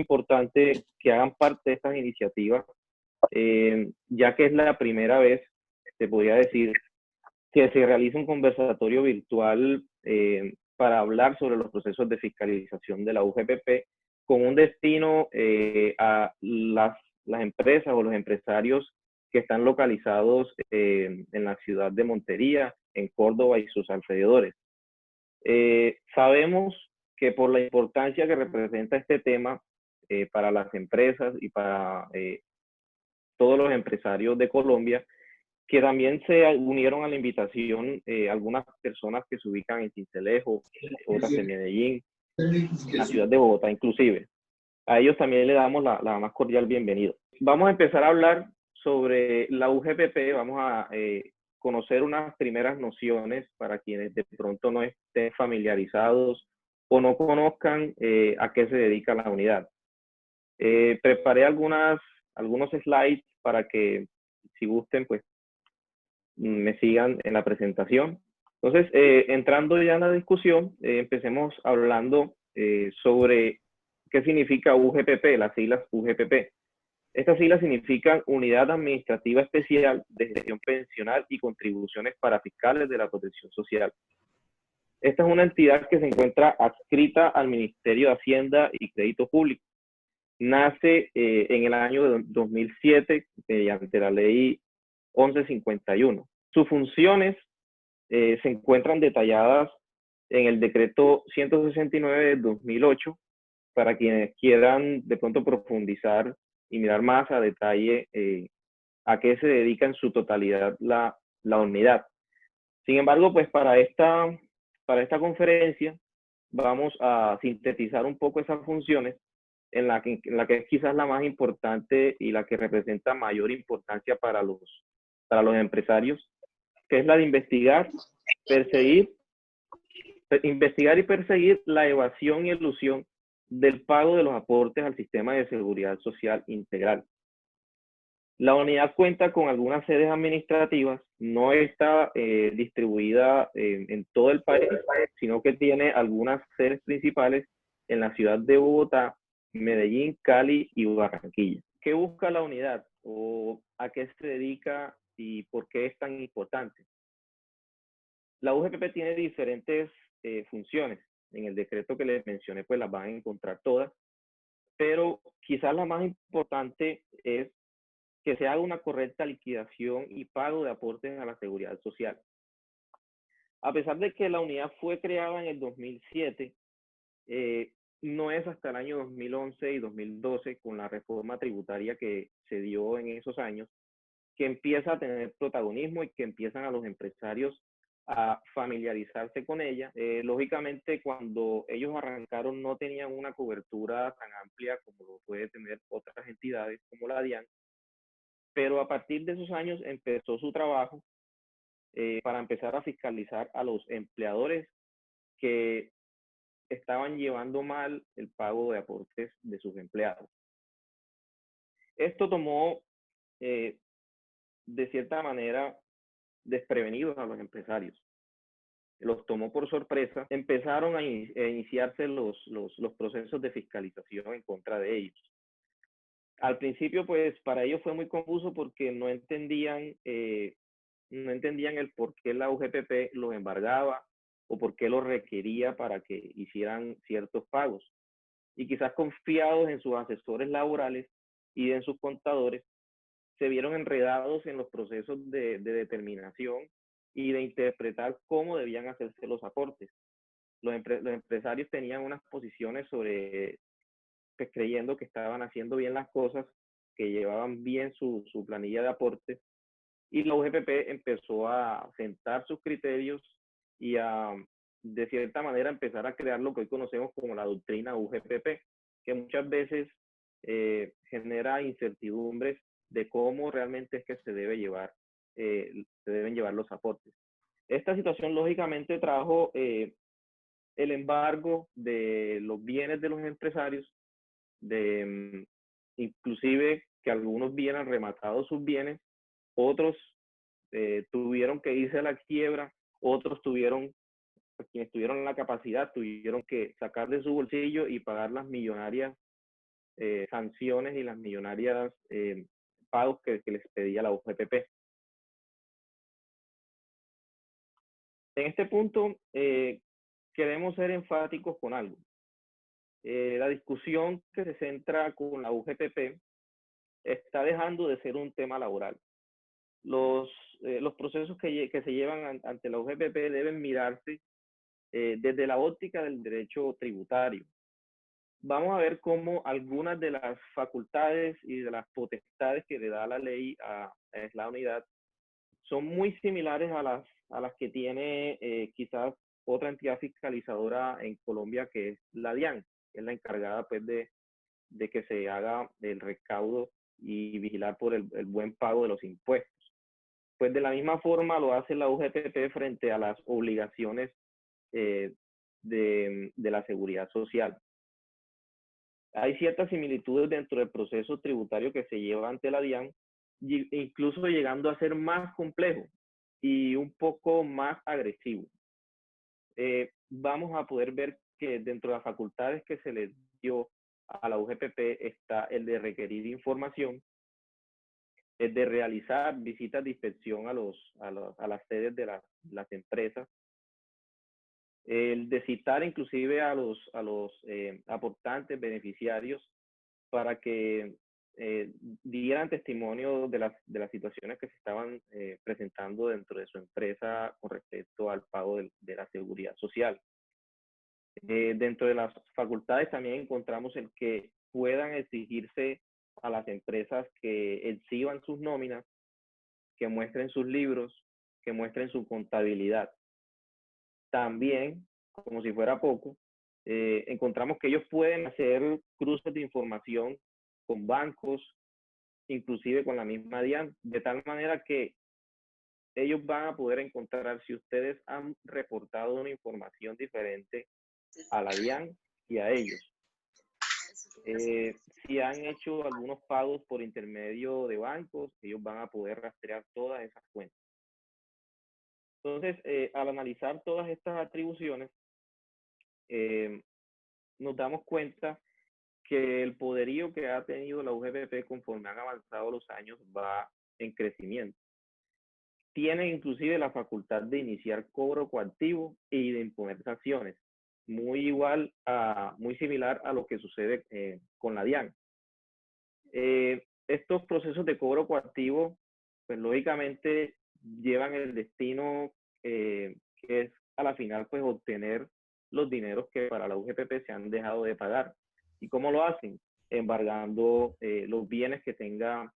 importante que hagan parte de estas iniciativas, ya que es la primera vez, se podría decir, que se realiza un conversatorio virtual para hablar sobre los procesos de fiscalización de la UGPP con un destino a las empresas o los empresarios que están localizados en la ciudad de Montería, en Córdoba y sus alrededores. Sabemos que por la importancia que representa este tema para las empresas y para todos los empresarios de Colombia, que también se unieron a la invitación algunas personas que se ubican en Sincelejo, otras en Medellín, en la ciudad de Bogotá inclusive. A ellos también le damos la más cordial bienvenida. Vamos a empezar a hablar sobre la UGPP, vamos a conocer unas primeras nociones para quienes de pronto no estén familiarizados o no conozcan a qué se dedica la unidad. Preparé algunos slides para que, si gusten, pues me sigan en la presentación. Entonces, entrando ya en la discusión, empecemos hablando sobre qué significa UGPP, las siglas UGPP. Estas siglas significan Unidad Administrativa Especial de Gestión Pensional y Contribuciones para Fiscales de la Protección Social. Esta es una entidad que se encuentra adscrita al Ministerio de Hacienda y Crédito Público. Nace en el año 2007 mediante la ley 1151. Sus funciones se encuentran detalladas en el decreto 169 de 2008 para quienes quieran de pronto profundizar y mirar más a detalle a qué se dedica en su totalidad la unidad. Sin embargo, pues para esta conferencia vamos a sintetizar un poco esas funciones en la que es quizás la más importante y la que representa mayor importancia para los empresarios, que es la de investigar y perseguir la evasión y elusión del pago de los aportes al sistema de seguridad social integral. La unidad cuenta con algunas sedes administrativas, no está distribuida en todo el país, sino que tiene algunas sedes principales en la ciudad de Bogotá, Medellín, Cali y Barranquilla. ¿Qué busca la unidad o a qué se dedica y por qué es tan importante? La UGPP tiene diferentes funciones. En el decreto que les mencioné, pues las van a encontrar todas, pero quizás la más importante es que se haga una correcta liquidación y pago de aportes a la seguridad social. A pesar de que la unidad fue creada en el 2007, no es hasta el año 2011 y 2012, con la reforma tributaria que se dio en esos años, que empieza a tener protagonismo y que empiezan a los empresarios a familiarizarse con ella. Lógicamente, cuando ellos arrancaron no tenían una cobertura tan amplia como lo puede tener otras entidades como la DIAN, pero a partir de esos años empezó su trabajo para empezar a fiscalizar a los empleadores que estaban llevando mal el pago de aportes de sus empleados. Esto tomó, de cierta manera, desprevenidos a los empresarios. Los tomó por sorpresa. Empezaron a iniciarse los procesos de fiscalización en contra de ellos. Al principio, pues, para ellos fue muy confuso porque no entendían el por qué la UGPP los embargaba o por qué los requería para que hicieran ciertos pagos. Y quizás confiados en sus asesores laborales y en sus contadores, se vieron enredados en los procesos de determinación y de interpretar cómo debían hacerse los aportes. Los empresarios tenían unas posiciones sobre, pues, creyendo que estaban haciendo bien las cosas, que llevaban bien su planilla de aportes, y la UGPP empezó a sentar sus criterios y a, de cierta manera, empezar a crear lo que hoy conocemos como la doctrina UGPP, que muchas veces genera incertidumbres de cómo realmente es que se deben llevar los aportes. Esta situación lógicamente trajo el embargo de los bienes de los empresarios, inclusive que algunos vieran rematados sus bienes, otros tuvieron que irse a la quiebra, otros quienes tuvieron la capacidad, tuvieron que sacar de su bolsillo y pagar las millonarias sanciones y las millonarias pagos que les pedía la UGPP. En este punto, queremos ser enfáticos con algo. La discusión que se centra con la UGPP está dejando de ser un tema laboral. Los procesos que se llevan ante la UGPP deben mirarse desde la óptica del derecho tributario. Vamos a ver cómo algunas de las facultades y de las potestades que le da la ley a la unidad son muy similares a las que tiene quizás otra entidad fiscalizadora en Colombia, que es la DIAN, que es la encargada pues de que se haga el recaudo y vigilar por el buen pago de los impuestos. Pues de la misma forma lo hace la UGPP frente a las obligaciones de la seguridad social. Hay ciertas similitudes dentro del proceso tributario que se lleva ante la DIAN, incluso llegando a ser más complejo y un poco más agresivo. Vamos a poder ver que dentro de las facultades que se les dio a la UGPP está el de requerir información, el de realizar visitas de inspección a las sedes de las empresas, el de citar inclusive a los aportantes, beneficiarios, para que dieran testimonio de las situaciones que se estaban presentando dentro de su empresa con respecto al pago de la seguridad social. Dentro de las facultades también encontramos el que puedan exigirse a las empresas que exhiban sus nóminas, que muestren sus libros, que muestren su contabilidad. También, como si fuera poco, encontramos que ellos pueden hacer cruces de información con bancos, inclusive con la misma DIAN, de tal manera que ellos van a poder encontrar si ustedes han reportado una información diferente a la DIAN y a ellos. Si han hecho algunos pagos por intermedio de bancos, ellos van a poder rastrear todas esas cuentas. Entonces, al analizar todas estas atribuciones, nos damos cuenta que el poderío que ha tenido la UGPP conforme han avanzado los años va en crecimiento. Tiene inclusive la facultad de iniciar cobro coactivo y de imponer sanciones, muy similar a lo que sucede con la DIAN. Estos procesos de cobro coactivo, pues lógicamente llevan el destino que es a la final pues obtener los dineros que para la UGPP se han dejado de pagar. ¿Y cómo lo hacen? Embargando los bienes que tenga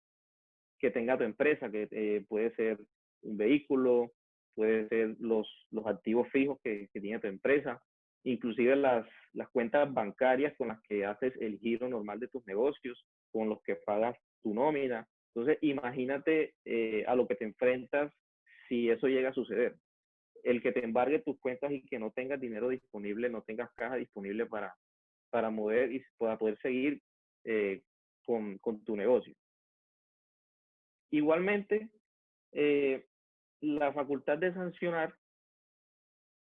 tu empresa, que puede ser un vehículo, puede ser los activos fijos que tiene tu empresa, inclusive las cuentas bancarias con las que haces el giro normal de tus negocios, con los que pagas tu nómina. Entonces, imagínate a lo que te enfrentas si eso llega a suceder. El que te embargue tus cuentas y que no tengas dinero disponible, no tengas caja disponible para mover y para poder seguir con tu negocio. Igualmente, la facultad de sancionar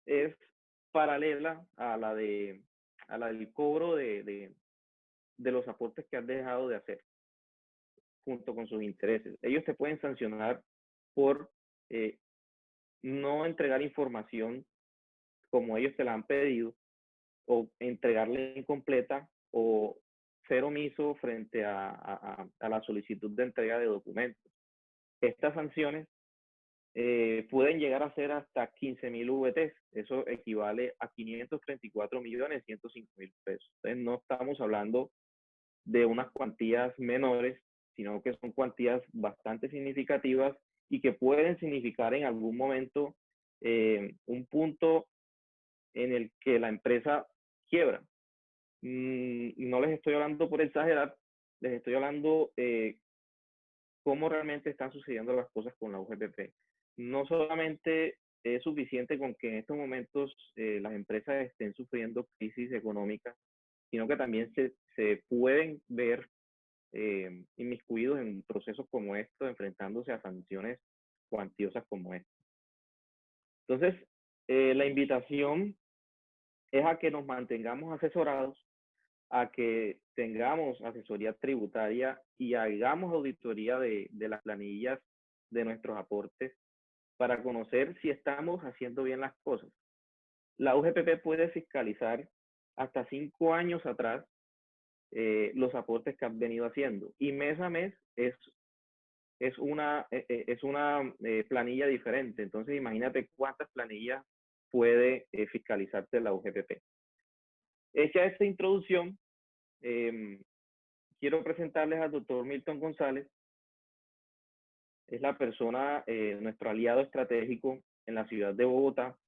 es paralela a la del cobro de los aportes que has dejado de hacer, junto con sus intereses. Ellos te pueden sancionar por no entregar información como ellos te la han pedido, o entregarla incompleta, o ser omiso frente a la solicitud de entrega de documentos. Estas sanciones pueden llegar a ser hasta 15.000 VTs. Eso equivale a 534.105.000 pesos. Entonces, no estamos hablando de unas cuantías menores, sino que son cuantías bastante significativas y que pueden significar en algún momento un punto en el que la empresa quiebra. No les estoy hablando por exagerar, les estoy hablando cómo realmente están sucediendo las cosas con la UGPP. No solamente es suficiente con que en estos momentos las empresas estén sufriendo crisis económica, sino que también se pueden ver inmiscuidos en procesos como estos, enfrentándose a sanciones cuantiosas como esta. Entonces, la invitación es a que nos mantengamos asesorados a que tengamos asesoría tributaria y hagamos auditoría de las planillas de nuestros aportes para conocer si estamos haciendo bien las cosas. La UGPP puede fiscalizar hasta 5 años atrás los aportes que has venido haciendo y mes a mes es una planilla diferente. Entonces imagínate cuántas planillas puede fiscalizarte la UGPP. Hecha esta introducción, quiero presentarles al doctor Milton González. Es la persona, nuestro aliado estratégico en la ciudad de Bogotá.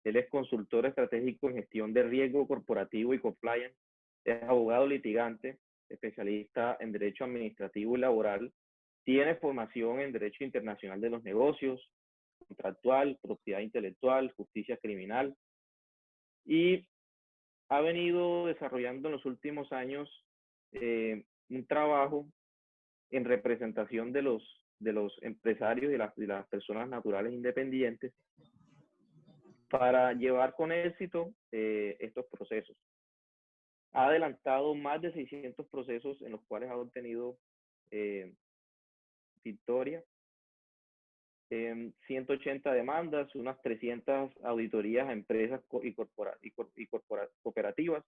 Él es consultor estratégico en gestión de riesgo corporativo y compliance. Es abogado litigante, especialista en derecho administrativo y laboral. Tiene formación en derecho internacional de los negocios, contractual, propiedad intelectual, justicia criminal. Y ha venido desarrollando en los últimos años un trabajo en representación de los empresarios y las personas naturales independientes para llevar con éxito estos procesos. Ha adelantado más de 600 procesos en los cuales ha obtenido victoria, 180 demandas, unas 300 auditorías a empresas y cooperativas,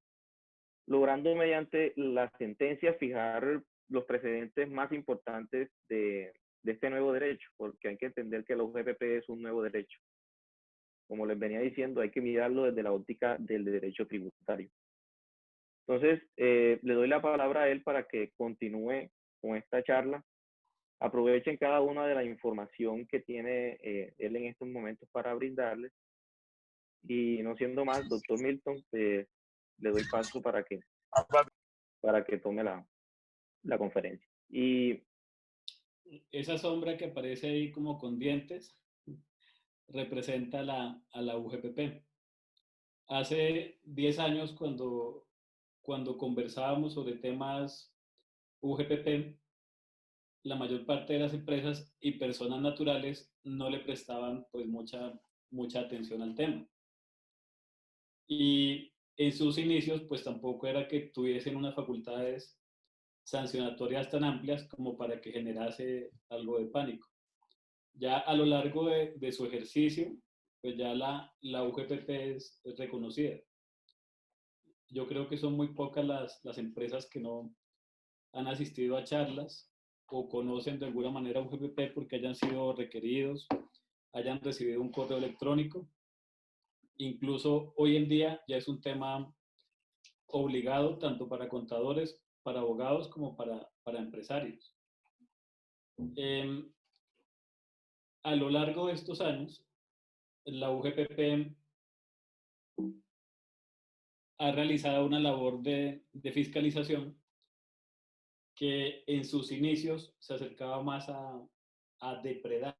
logrando mediante las sentencias fijar los precedentes más importantes de este nuevo derecho, porque hay que entender que la UGPP es un nuevo derecho. Como les venía diciendo, hay que mirarlo desde la óptica del derecho tributario. Entonces, le doy la palabra a él para que continúe con esta charla. Aprovechen cada una de la información que tiene él en estos momentos para brindarles. Y no siendo más, doctor Milton, le doy paso para que tome la conferencia. Y esa sombra que aparece ahí como con dientes representa a la UGPP. Hace 10 años, cuando conversábamos sobre temas UGPP, la mayor parte de las empresas y personas naturales no le prestaban pues mucha atención al tema. Y en sus inicios pues tampoco era que tuviesen unas facultades sancionatorias tan amplias como para que generase algo de pánico. Ya a lo largo de su ejercicio, pues ya la UGPP es reconocida. Yo creo que son muy pocas las empresas que no han asistido a charlas o conocen de alguna manera UGPP porque hayan sido requeridos, hayan recibido un correo electrónico. Incluso hoy en día ya es un tema obligado tanto para contadores, para abogados como para empresarios. A lo largo de estos años, la UGPP ha realizado una labor de fiscalización que en sus inicios se acercaba más a depredar.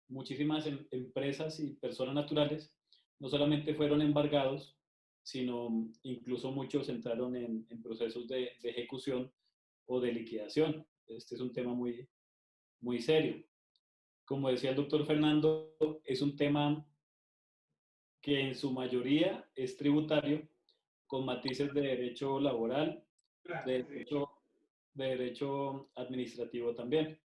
Muchísimas empresas y personas naturales no solamente fueron embargados, sino incluso muchos entraron en procesos de ejecución o de liquidación. Este es un tema muy serio. Como decía el doctor Fernando, es un tema que en su mayoría es tributario, con matices de derecho laboral, de derecho administrativo también.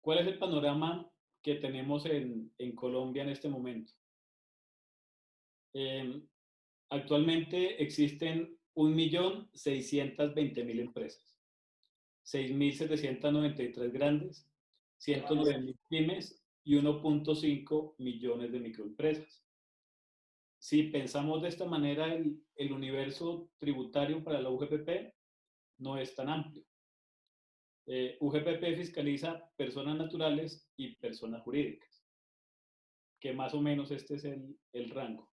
¿Cuál es el panorama que tenemos en Colombia en este momento? Actualmente existen 1.620.000 empresas, 6.793 grandes, 109.000 pymes y 1.5 millones de microempresas. Si pensamos de esta manera, el universo tributario para la UGPP no es tan amplio. UGPP fiscaliza personas naturales y personas jurídicas, que más o menos este es el rango.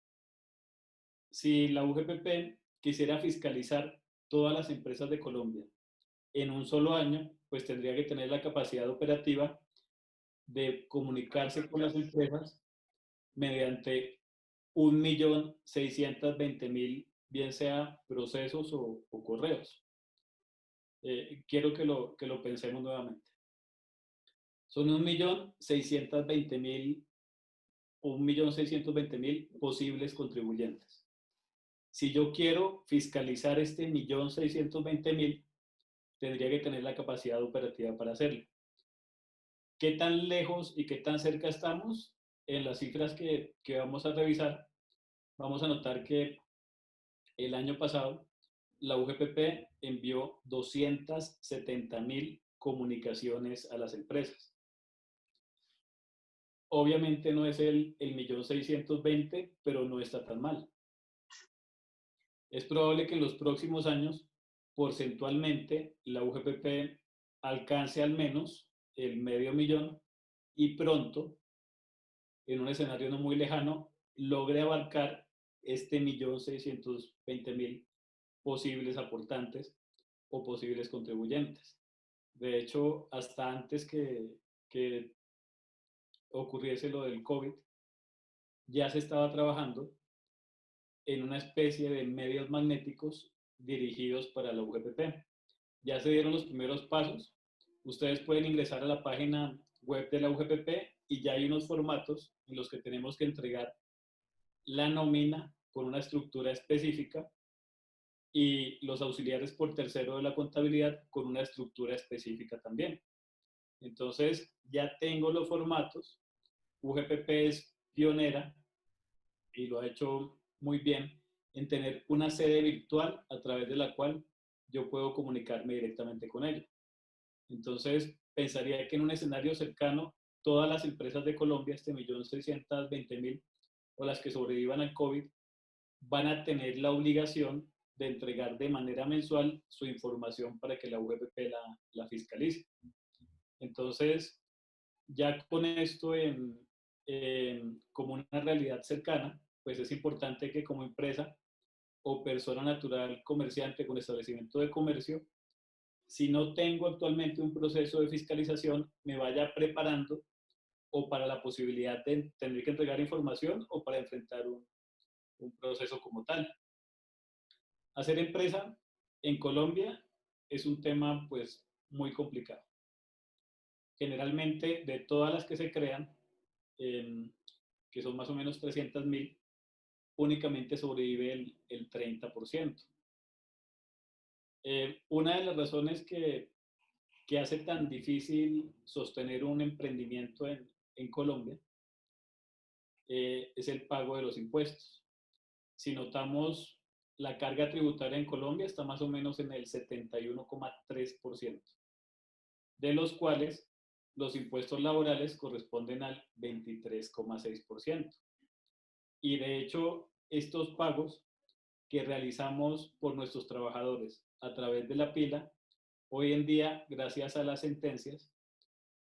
Si la UGPP quisiera fiscalizar todas las empresas de Colombia en un solo año, pues tendría que tener la capacidad operativa de comunicarse con las empresas mediante 1.620.000, bien sea procesos o correos. Quiero que lo pensemos nuevamente. Son 1.620.000 posibles contribuyentes. Si yo quiero fiscalizar este 1.620.000, tendría que tener la capacidad operativa para hacerlo. ¿Qué tan lejos y qué tan cerca estamos? En las cifras que vamos a revisar, vamos a notar que el año pasado la UGPP envió 270.000 comunicaciones a las empresas. Obviamente no es el 1.620.000, pero no está tan mal. Es probable que en los próximos años, porcentualmente, la UGPP alcance al menos el 500.000 y pronto, en un escenario no muy lejano, logre abarcar este 1.620.000 posibles aportantes o posibles contribuyentes. De hecho, hasta antes que ocurriese lo del COVID, ya se estaba trabajando en una especie de medios magnéticos dirigidos para la UGPP. Ya se dieron los primeros pasos. Ustedes pueden ingresar a la página web de la UGPP y ya hay unos formatos en los que tenemos que entregar la nómina con una estructura específica y los auxiliares por tercero de la contabilidad con una estructura específica también. Entonces, ya tengo los formatos. UGPP es pionera y lo ha hecho muy bien en tener una sede virtual a través de la cual yo puedo comunicarme directamente con ella. Entonces, pensaría que en un escenario cercano, todas las empresas de Colombia, este 1.620.000, o las que sobrevivan al COVID, van a tener la obligación de entregar de manera mensual su información para que la UGPP la fiscalice. Entonces, ya con esto como una realidad cercana, pues es importante que como empresa o persona natural comerciante con establecimiento de comercio, si no tengo actualmente un proceso de fiscalización, me vaya preparando o para la posibilidad de tener que entregar información o para enfrentar un proceso como tal. Hacer empresa en Colombia es un tema pues muy complicado. Generalmente de todas las que se crean, que son más o menos 300.000, únicamente sobrevive el 30%. Una de las razones que hace tan difícil sostener un emprendimiento en Colombia es el pago de los impuestos. Si notamos, la carga tributaria en Colombia está más o menos en el 71,3%, de los cuales los impuestos laborales corresponden al 23,6%. Y de hecho, estos pagos que realizamos por nuestros trabajadores a través de la pila, hoy en día, gracias a las sentencias,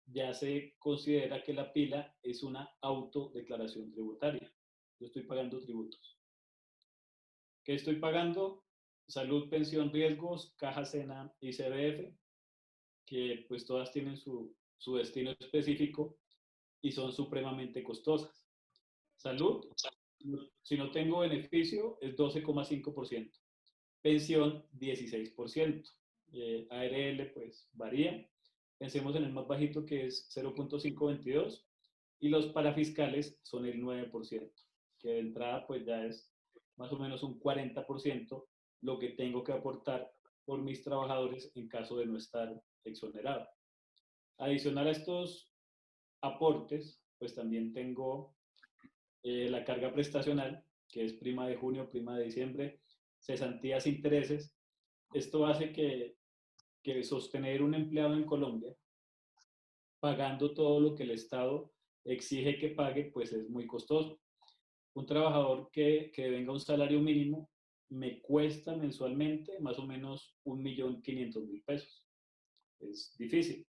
ya se considera que la pila es una autodeclaración tributaria. Yo estoy pagando tributos. ¿Qué estoy pagando? Salud, pensión, riesgos, Caja Sena y CBF, que pues todas tienen su destino específico y son supremamente costosas. Salud, si no tengo beneficio, es 12,5%. Pensión, 16%. ARL, pues varía. Pensemos en el más bajito, que es 0,522. Y los parafiscales son el 9%, que de entrada pues ya es más o menos un 40% lo que tengo que aportar por mis trabajadores en caso de no estar exonerado. Adicional a estos aportes, pues también tengo la carga prestacional, que es prima de junio, prima de diciembre, cesantías, intereses. Esto hace que sostener un empleado en Colombia, pagando todo lo que el Estado exige que pague, pues es muy costoso. Un trabajador que venga a un salario mínimo me cuesta mensualmente más o menos 1.500.000 pesos. Es difícil.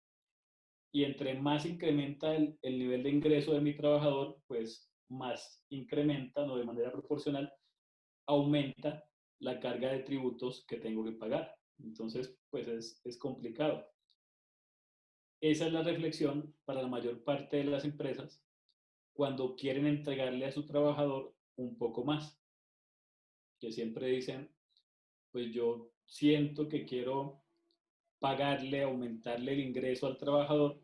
Y entre más incrementa el nivel de ingreso de mi trabajador, pues más incrementa, no de manera proporcional, aumenta la carga de tributos que tengo que pagar. Entonces, pues es complicado. Esa es la reflexión para la mayor parte de las empresas cuando quieren entregarle a su trabajador un poco más. Que siempre dicen, pues yo siento que quiero pagarle, aumentarle el ingreso al trabajador,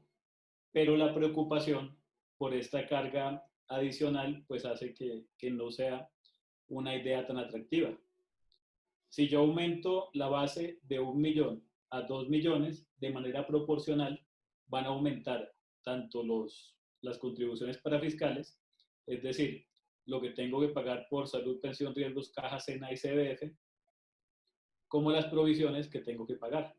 pero la preocupación por esta carga adicional pues hace que no sea una idea tan atractiva. si yo aumento la base de 1 millón a 2 millones, de manera proporcional van a aumentar tanto las contribuciones parafiscales, es decir, lo que tengo que pagar por salud, pensión, riesgos, caja, SENA y CBF, como las provisiones que tengo que pagar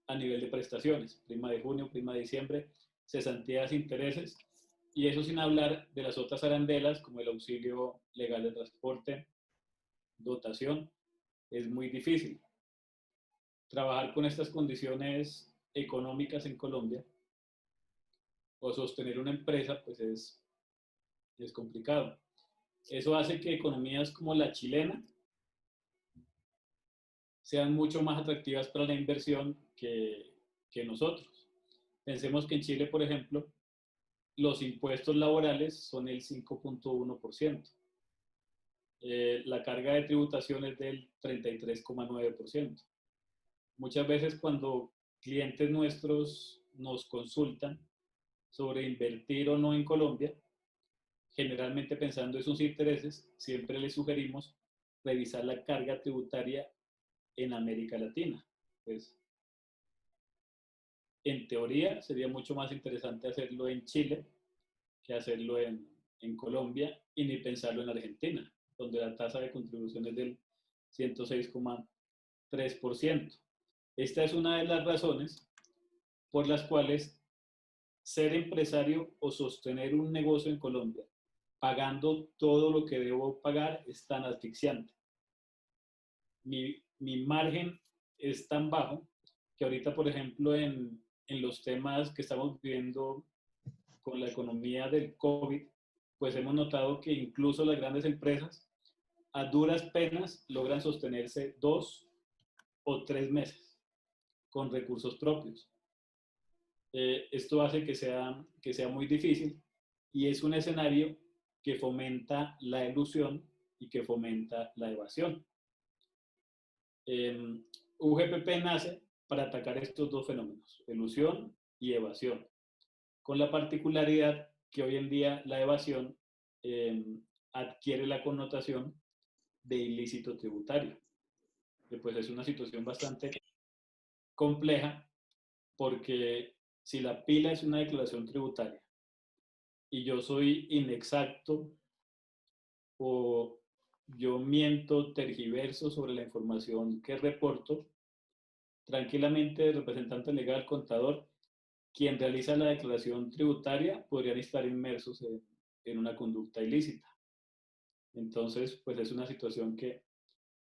a nivel de prestaciones, prima de junio, prima de diciembre, cesantías, intereses, y eso sin hablar de las otras arandelas como el auxilio legal de transporte, dotación. Es muy difícil trabajar con estas condiciones económicas en Colombia o sostener una empresa, pues es complicado. Eso hace que economías como la chilena sean mucho más atractivas para la inversión que nosotros. Pensemos que en Chile, por ejemplo, los impuestos laborales son el 5.1%. La carga de tributación es del 33.9%. Muchas veces cuando clientes nuestros nos consultan sobre invertir o no en Colombia, generalmente pensando en sus intereses, siempre les sugerimos revisar la carga tributaria en América Latina. Pues, en teoría, sería mucho más interesante hacerlo en Chile que hacerlo en Colombia y ni pensarlo en Argentina, donde la tasa de contribución es del 106.3%. Esta es una de las razones por las cuales ser empresario o sostener un negocio en Colombia pagando todo lo que debo pagar es tan asfixiante. Mi margen es tan bajo que ahorita, por ejemplo, en los temas que estamos viviendo con la economía del COVID, pues hemos notado que incluso las grandes empresas a duras penas logran sostenerse 2 o 3 meses con recursos propios. Esto hace que sea muy difícil y es un escenario que fomenta la elusión y que fomenta la evasión. UGPP nace para atacar estos dos fenómenos, elusión y evasión, con la particularidad que hoy en día la evasión adquiere la connotación de ilícito tributario. Pues es una situación bastante compleja porque si la pila es una declaración tributaria y yo soy inexacto o yo miento, tergiverso sobre la información que reporto, tranquilamente el representante legal, contador, quien realiza la declaración tributaria, podrían estar inmersos en una conducta ilícita. Entonces, pues es una situación que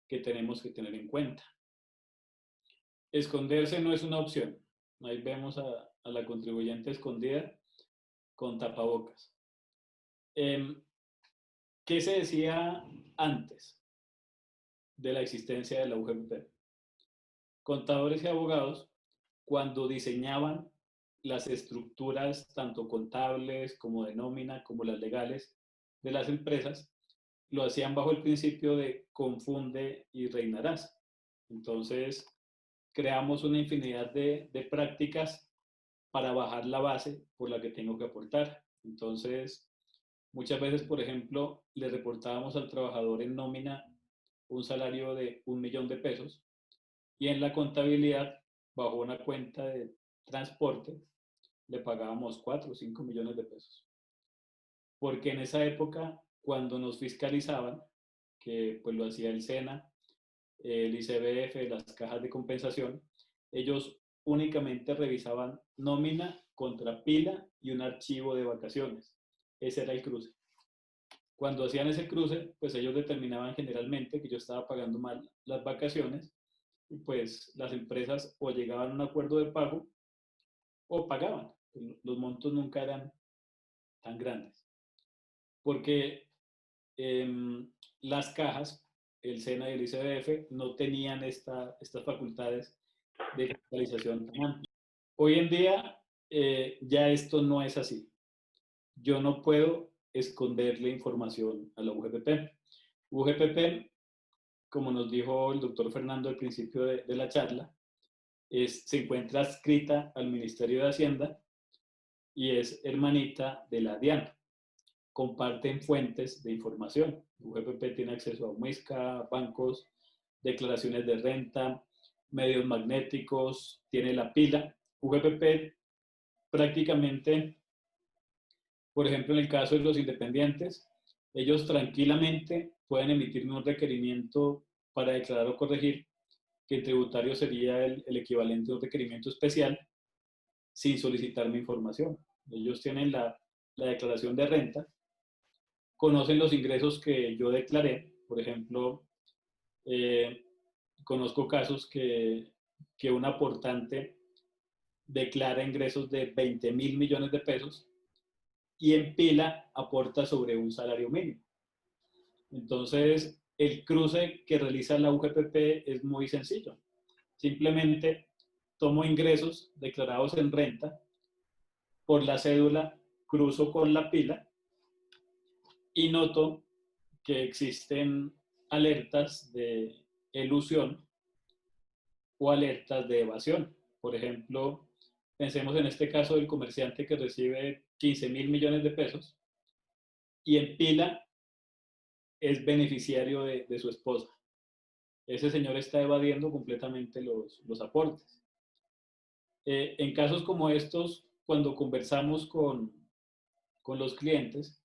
tenemos que tener en cuenta. Esconderse no es una opción. Ahí vemos a la contribuyente escondida con tapabocas. ¿Qué se decía antes de la existencia de la UGPP? Contadores y abogados, cuando diseñaban las estructuras tanto contables como de nómina, como las legales de las empresas, lo hacían bajo el principio de confunde y reinarás. Entonces, creamos una infinidad de prácticas para bajar la base por la que tengo que aportar. Entonces, muchas veces, por ejemplo, le reportábamos al trabajador en nómina un salario de 1 millón de pesos y en la contabilidad, bajo una cuenta de transporte, le pagábamos 4 o 5 millones de pesos. Porque en esa época, cuando nos fiscalizaban, que pues lo hacía el SENA, el ICBF, las cajas de compensación, ellos únicamente revisaban nómina contra pila y un archivo de vacaciones. Ese era el cruce. Cuando hacían ese cruce, pues ellos determinaban generalmente que yo estaba pagando mal las vacaciones y pues las empresas o llegaban a un acuerdo de pago o pagaban. Los montos nunca eran tan grandes. Porque las cajas, el SENA y el ICBF, no tenían estas facultades de fiscalización tan amplia. Hoy en día ya esto no es así. Yo no puedo esconderle información a la UGPP. UGPP, como nos dijo el doctor Fernando al principio de la charla, se encuentra adscrita al Ministerio de Hacienda y es hermanita de la DIAN. comparten fuentes de información. UGPP tiene acceso a Muisca, bancos, declaraciones de renta, medios magnéticos, tiene la pila. UGPP prácticamente, por ejemplo, en el caso de los independientes, ellos tranquilamente pueden emitirme un requerimiento para declarar o corregir, que en tributario sería el equivalente a un requerimiento especial, sin solicitarme información. Ellos tienen la declaración de renta, conocen los ingresos que yo declaré. Por ejemplo, conozco casos que un aportante declara ingresos de 20.000 millones de pesos y en pila aporta sobre un salario mínimo. Entonces, el cruce que realiza la UGPP es muy sencillo. Simplemente tomo ingresos declarados en renta, por la cédula cruzo con la pila y noto que existen alertas de elusión o alertas de evasión. Por ejemplo, pensemos en este caso del comerciante que recibe 15.000 millones de pesos y en pila es beneficiario de su esposa. Ese señor está evadiendo completamente los aportes. En casos como estos, cuando conversamos con los clientes,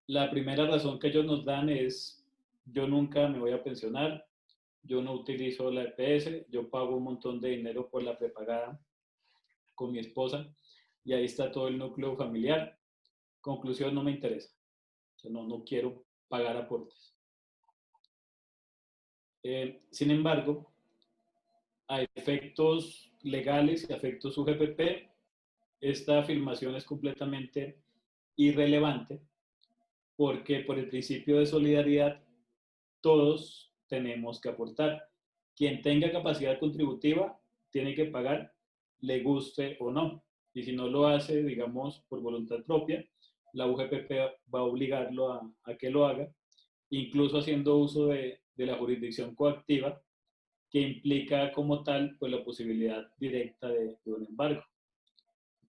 la primera razón que ellos nos dan es: yo nunca me voy a pensionar, yo no utilizo la EPS, yo pago un montón de dinero por la prepagada con mi esposa y ahí está todo el núcleo familiar. Conclusión: no me interesa. O sea, no quiero pagar aportes. Sin embargo, a efectos legales y a efectos UGPP, esta afirmación es completamente irrelevante, porque por el principio de solidaridad todos tenemos que aportar. Quien tenga capacidad contributiva tiene que pagar, le guste o no. Y si no lo hace, digamos, por voluntad propia, la UGPP va a obligarlo a que lo haga, incluso haciendo uso de la jurisdicción coactiva, que implica como tal pues la posibilidad directa de un embargo,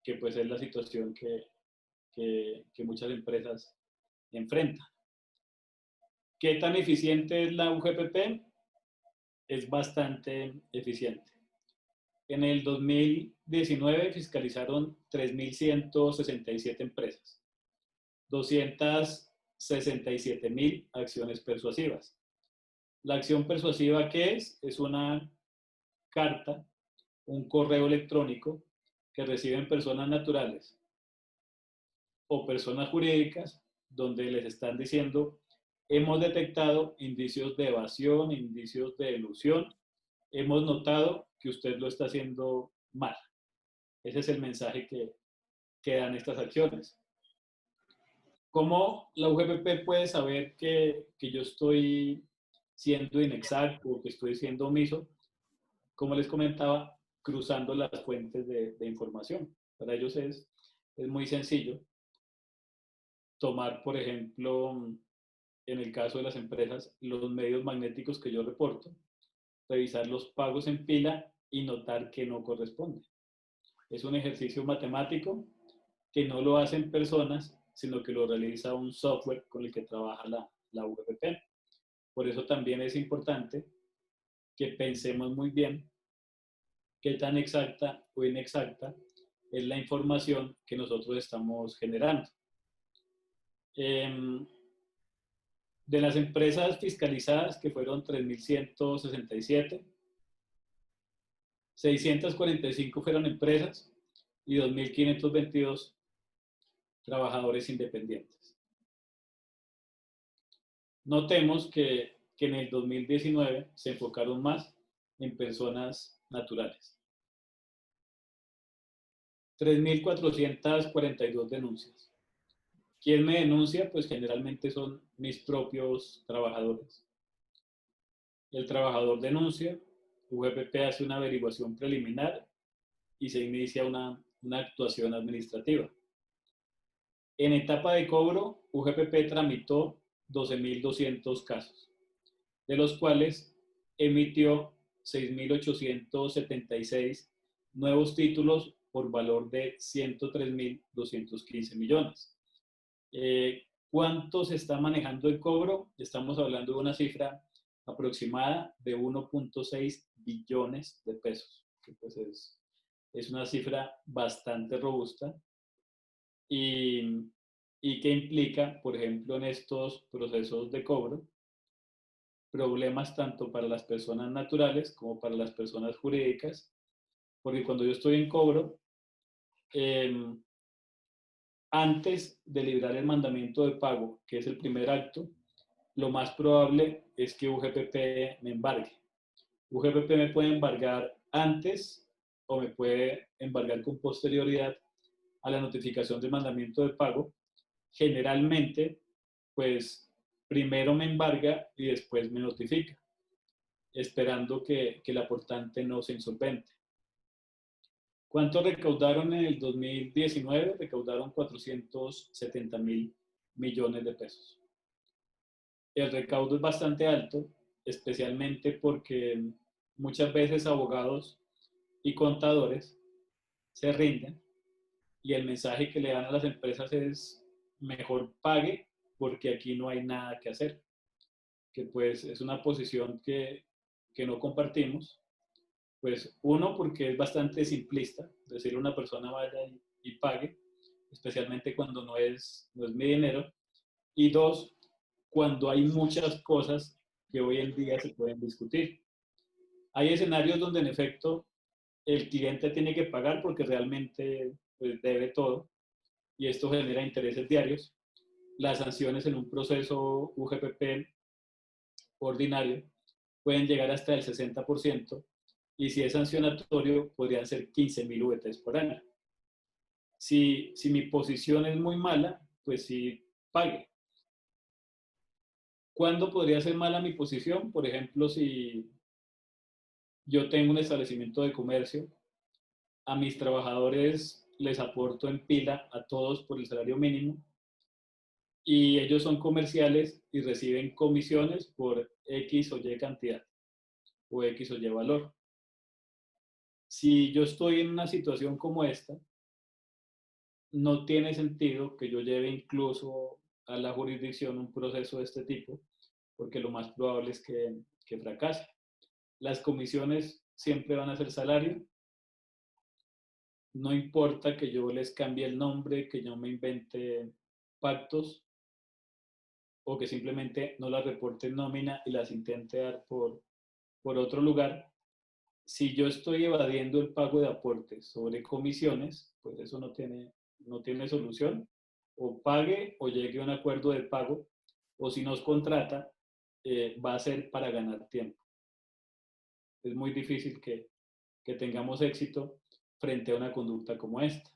que pues es la situación que muchas empresas enfrentan. ¿Qué tan eficiente es la UGPP? Es bastante eficiente. En el 2019 fiscalizaron 3.167 empresas, 267.000 acciones persuasivas. La acción persuasiva, ¿qué es? Es una carta, un correo electrónico que reciben personas naturales o personas jurídicas, donde les están diciendo: hemos detectado indicios de evasión, indicios de elusión, hemos notado que usted lo está haciendo mal. Ese es el mensaje que dan estas acciones. ¿Cómo la UGPP puede saber que yo estoy siendo inexacto o que estoy siendo omiso? Como les comentaba, cruzando las fuentes de información. Para ellos es muy sencillo tomar, por ejemplo, en el caso de las empresas, los medios magnéticos que yo reporto, revisar los pagos en pila y notar que no corresponde. Es un ejercicio matemático que no lo hacen personas, sino que lo realiza un software con el que trabaja la UGPP. Por eso también es importante que pensemos muy bien qué tan exacta o inexacta es la información que nosotros estamos generando. De las empresas fiscalizadas, que fueron 3.167, 645 fueron empresas y 2.522 trabajadores independientes. Notemos que en el 2019 se enfocaron más en personas naturales. 3.442 denuncias. ¿Quién me denuncia? Pues generalmente son mis propios trabajadores. El trabajador denuncia, UGPP hace una averiguación preliminar y se inicia una actuación administrativa. En etapa de cobro, UGPP tramitó 12.200 casos, de los cuales emitió 6.876 nuevos títulos por valor de 103.215 millones. ¿Cuánto se está manejando el cobro? Estamos hablando de una cifra aproximada de 1.6 billones de pesos, que pues es una cifra bastante robusta y, y que implica, por ejemplo, en estos procesos de cobro, problemas tanto para las personas naturales como para las personas jurídicas, porque cuando yo estoy en cobro, eh, antes de librar el mandamiento de pago, que es el primer acto, lo más probable es que UGPP me embargue. UGPP me puede embargar antes o me puede embargar con posterioridad a la notificación del mandamiento de pago. Generalmente, pues primero me embarga y después me notifica, esperando que el aportante no se insolvente. ¿Cuánto recaudaron en el 2019? Recaudaron 470.000 millones de pesos. El recaudo es bastante alto, especialmente porque muchas veces abogados y contadores se rinden y el mensaje que le dan a las empresas es mejor pague porque aquí no hay nada que hacer, que pues es una posición que no compartimos. Pues uno, porque es bastante simplista, decir a una persona vaya y pague, especialmente cuando no es mi dinero. Y dos, cuando hay muchas cosas que hoy en día se pueden discutir. Hay escenarios donde en efecto el cliente tiene que pagar porque realmente pues, debe todo y esto genera intereses diarios. Las sanciones en un proceso UGPP ordinario pueden llegar hasta el 60% y si es sancionatorio podrían ser 15.000 VTs por año. Si mi posición es muy mala, pues sí pague. ¿Cuándo podría ser mala mi posición? Por ejemplo, si yo tengo un establecimiento de comercio, a mis trabajadores les aporto en pila a todos por el salario mínimo y ellos son comerciales y reciben comisiones por X o Y cantidad o X o Y valor. Si yo estoy en una situación como esta, no tiene sentido que yo lleve incluso a la jurisdicción un proceso de este tipo, porque lo más probable es que fracase. Las comisiones siempre van a ser salario. No importa que yo les cambie el nombre, que yo me invente pactos o que simplemente no las reporte en nómina y las intente dar por otro lugar. Si yo estoy evadiendo el pago de aportes sobre comisiones, pues eso no tiene solución. O pague o llegue a un acuerdo de pago, o si nos contrata, va a ser para ganar tiempo. Es muy difícil que tengamos éxito frente a una conducta como esta,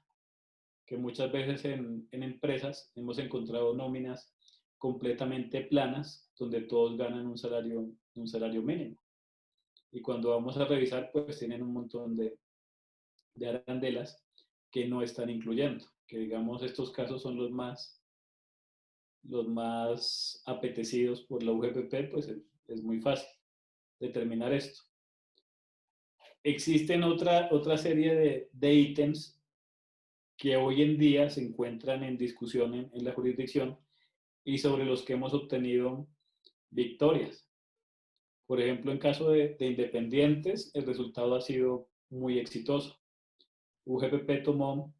que muchas veces en empresas hemos encontrado nóminas completamente planas, donde todos ganan un salario mínimo. Y cuando vamos a revisar, pues tienen un montón de arandelas que no están incluyendo, que digamos estos casos son los más apetecidos por la UGPP, pues es muy fácil determinar esto. Existen otra serie de ítems que hoy en día se encuentran en discusión en la jurisdicción y sobre los que hemos obtenido victorias. Por ejemplo, en caso de independientes, el resultado ha sido muy exitoso. UGPP tomó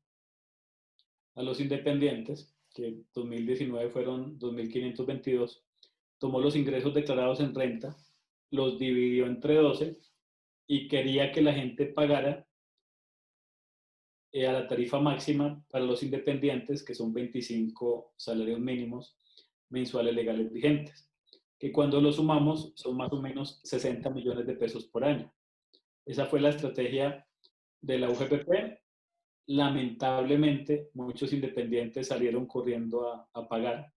a los independientes, que en 2019 fueron 2.522, tomó los ingresos declarados en renta, los dividió entre 12 y quería que la gente pagara a la tarifa máxima para los independientes, que son 25 salarios mínimos mensuales legales vigentes, que cuando lo sumamos son más o menos 60 millones de pesos por año. Esa fue la estrategia de la UGPP. Lamentablemente, muchos independientes salieron corriendo a pagar.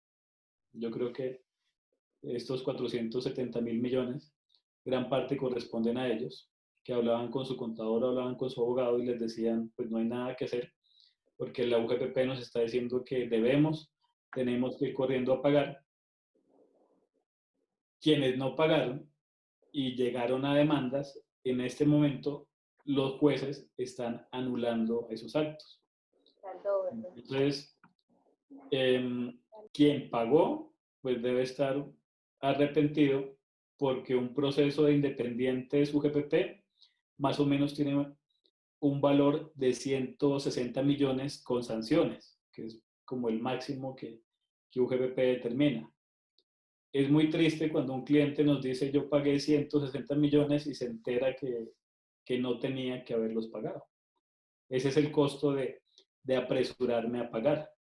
Yo creo que estos 470.000 millones, gran parte corresponden a ellos, que hablaban con su contador, hablaban con su abogado y les decían, pues no hay nada que hacer, porque la UGPP nos está diciendo que tenemos que ir corriendo a pagar. Quienes no pagaron y llegaron a demandas, en este momento los jueces están anulando esos actos. Entonces, Quien pagó, pues debe estar arrepentido porque un proceso de independientes UGPP más o menos tiene un valor de 160 millones con sanciones, que es como el máximo que UGPP determina. Es muy triste cuando un cliente nos dice yo pagué 160 millones y se entera que no tenía que haberlos pagado. Ese es el costo de apresurarme a pagar,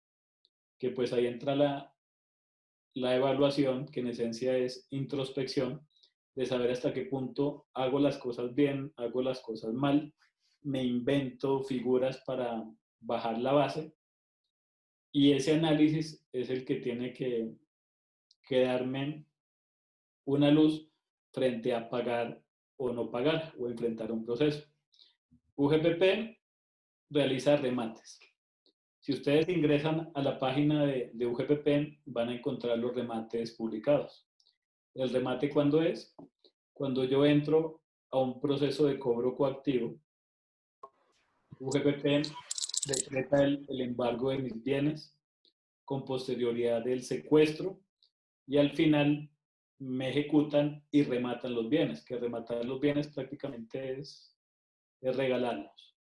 que pues ahí entra la evaluación, que en esencia es introspección, de saber hasta qué punto hago las cosas bien, hago las cosas mal, me invento figuras para bajar la base, y ese análisis es el que tiene que darme una luz frente a pagar o no pagar o enfrentar un proceso. UGPP realiza remates. Si ustedes ingresan a la página de UGPP, van a encontrar los remates publicados. ¿El remate cuándo es? Cuando yo entro a un proceso de cobro coactivo, UGPP decreta el embargo de mis bienes con posterioridad del secuestro y al final me ejecutan y rematan los bienes, que rematar los bienes prácticamente es regalarlos.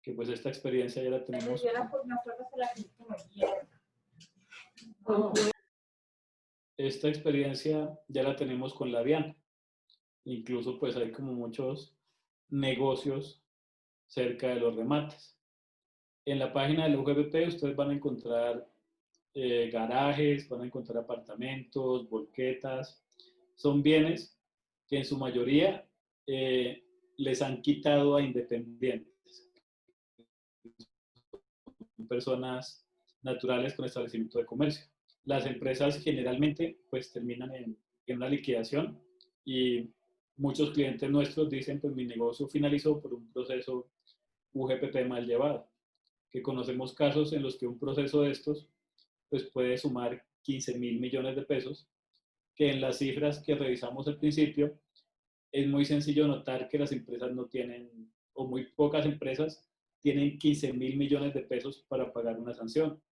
Que pues esta experiencia ya la tenemos. Esta experiencia ya la tenemos con la DIAN. Incluso pues hay como muchos negocios cerca de los remates. En la página de la UGPP ustedes van a encontrar garajes, van a encontrar apartamentos, volquetas. Son bienes que en su mayoría les han quitado a independientes, personas naturales con establecimiento de comercio. Las empresas generalmente pues terminan en una liquidación y muchos clientes nuestros dicen pues mi negocio finalizó por un proceso UGPP mal llevado, que conocemos casos en los que un proceso de estos pues puede sumar 15.000 millones de pesos, que en las cifras que revisamos al principio es muy sencillo notar que las empresas no tienen, o muy pocas empresas tienen 15.000 millones de pesos para pagar una sanción.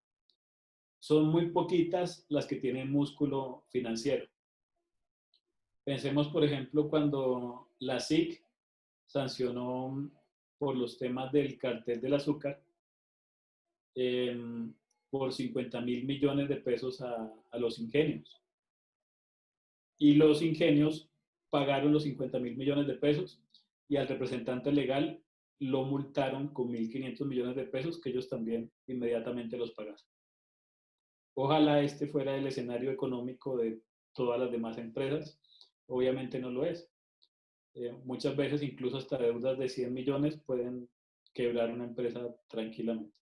Son muy poquitas las que tienen músculo financiero. Pensemos, por ejemplo, cuando la SIC sancionó por los temas del cartel del azúcar eh, por 50.000 millones de pesos a los ingenios. Y los ingenios pagaron los 50.000 millones de pesos y al representante legal lo multaron con 1.500 millones de pesos que ellos también inmediatamente los pagaron. Ojalá este fuera el escenario económico de todas las demás empresas. Obviamente no lo es. Muchas veces incluso hasta deudas de 100 millones pueden quebrar una empresa tranquilamente.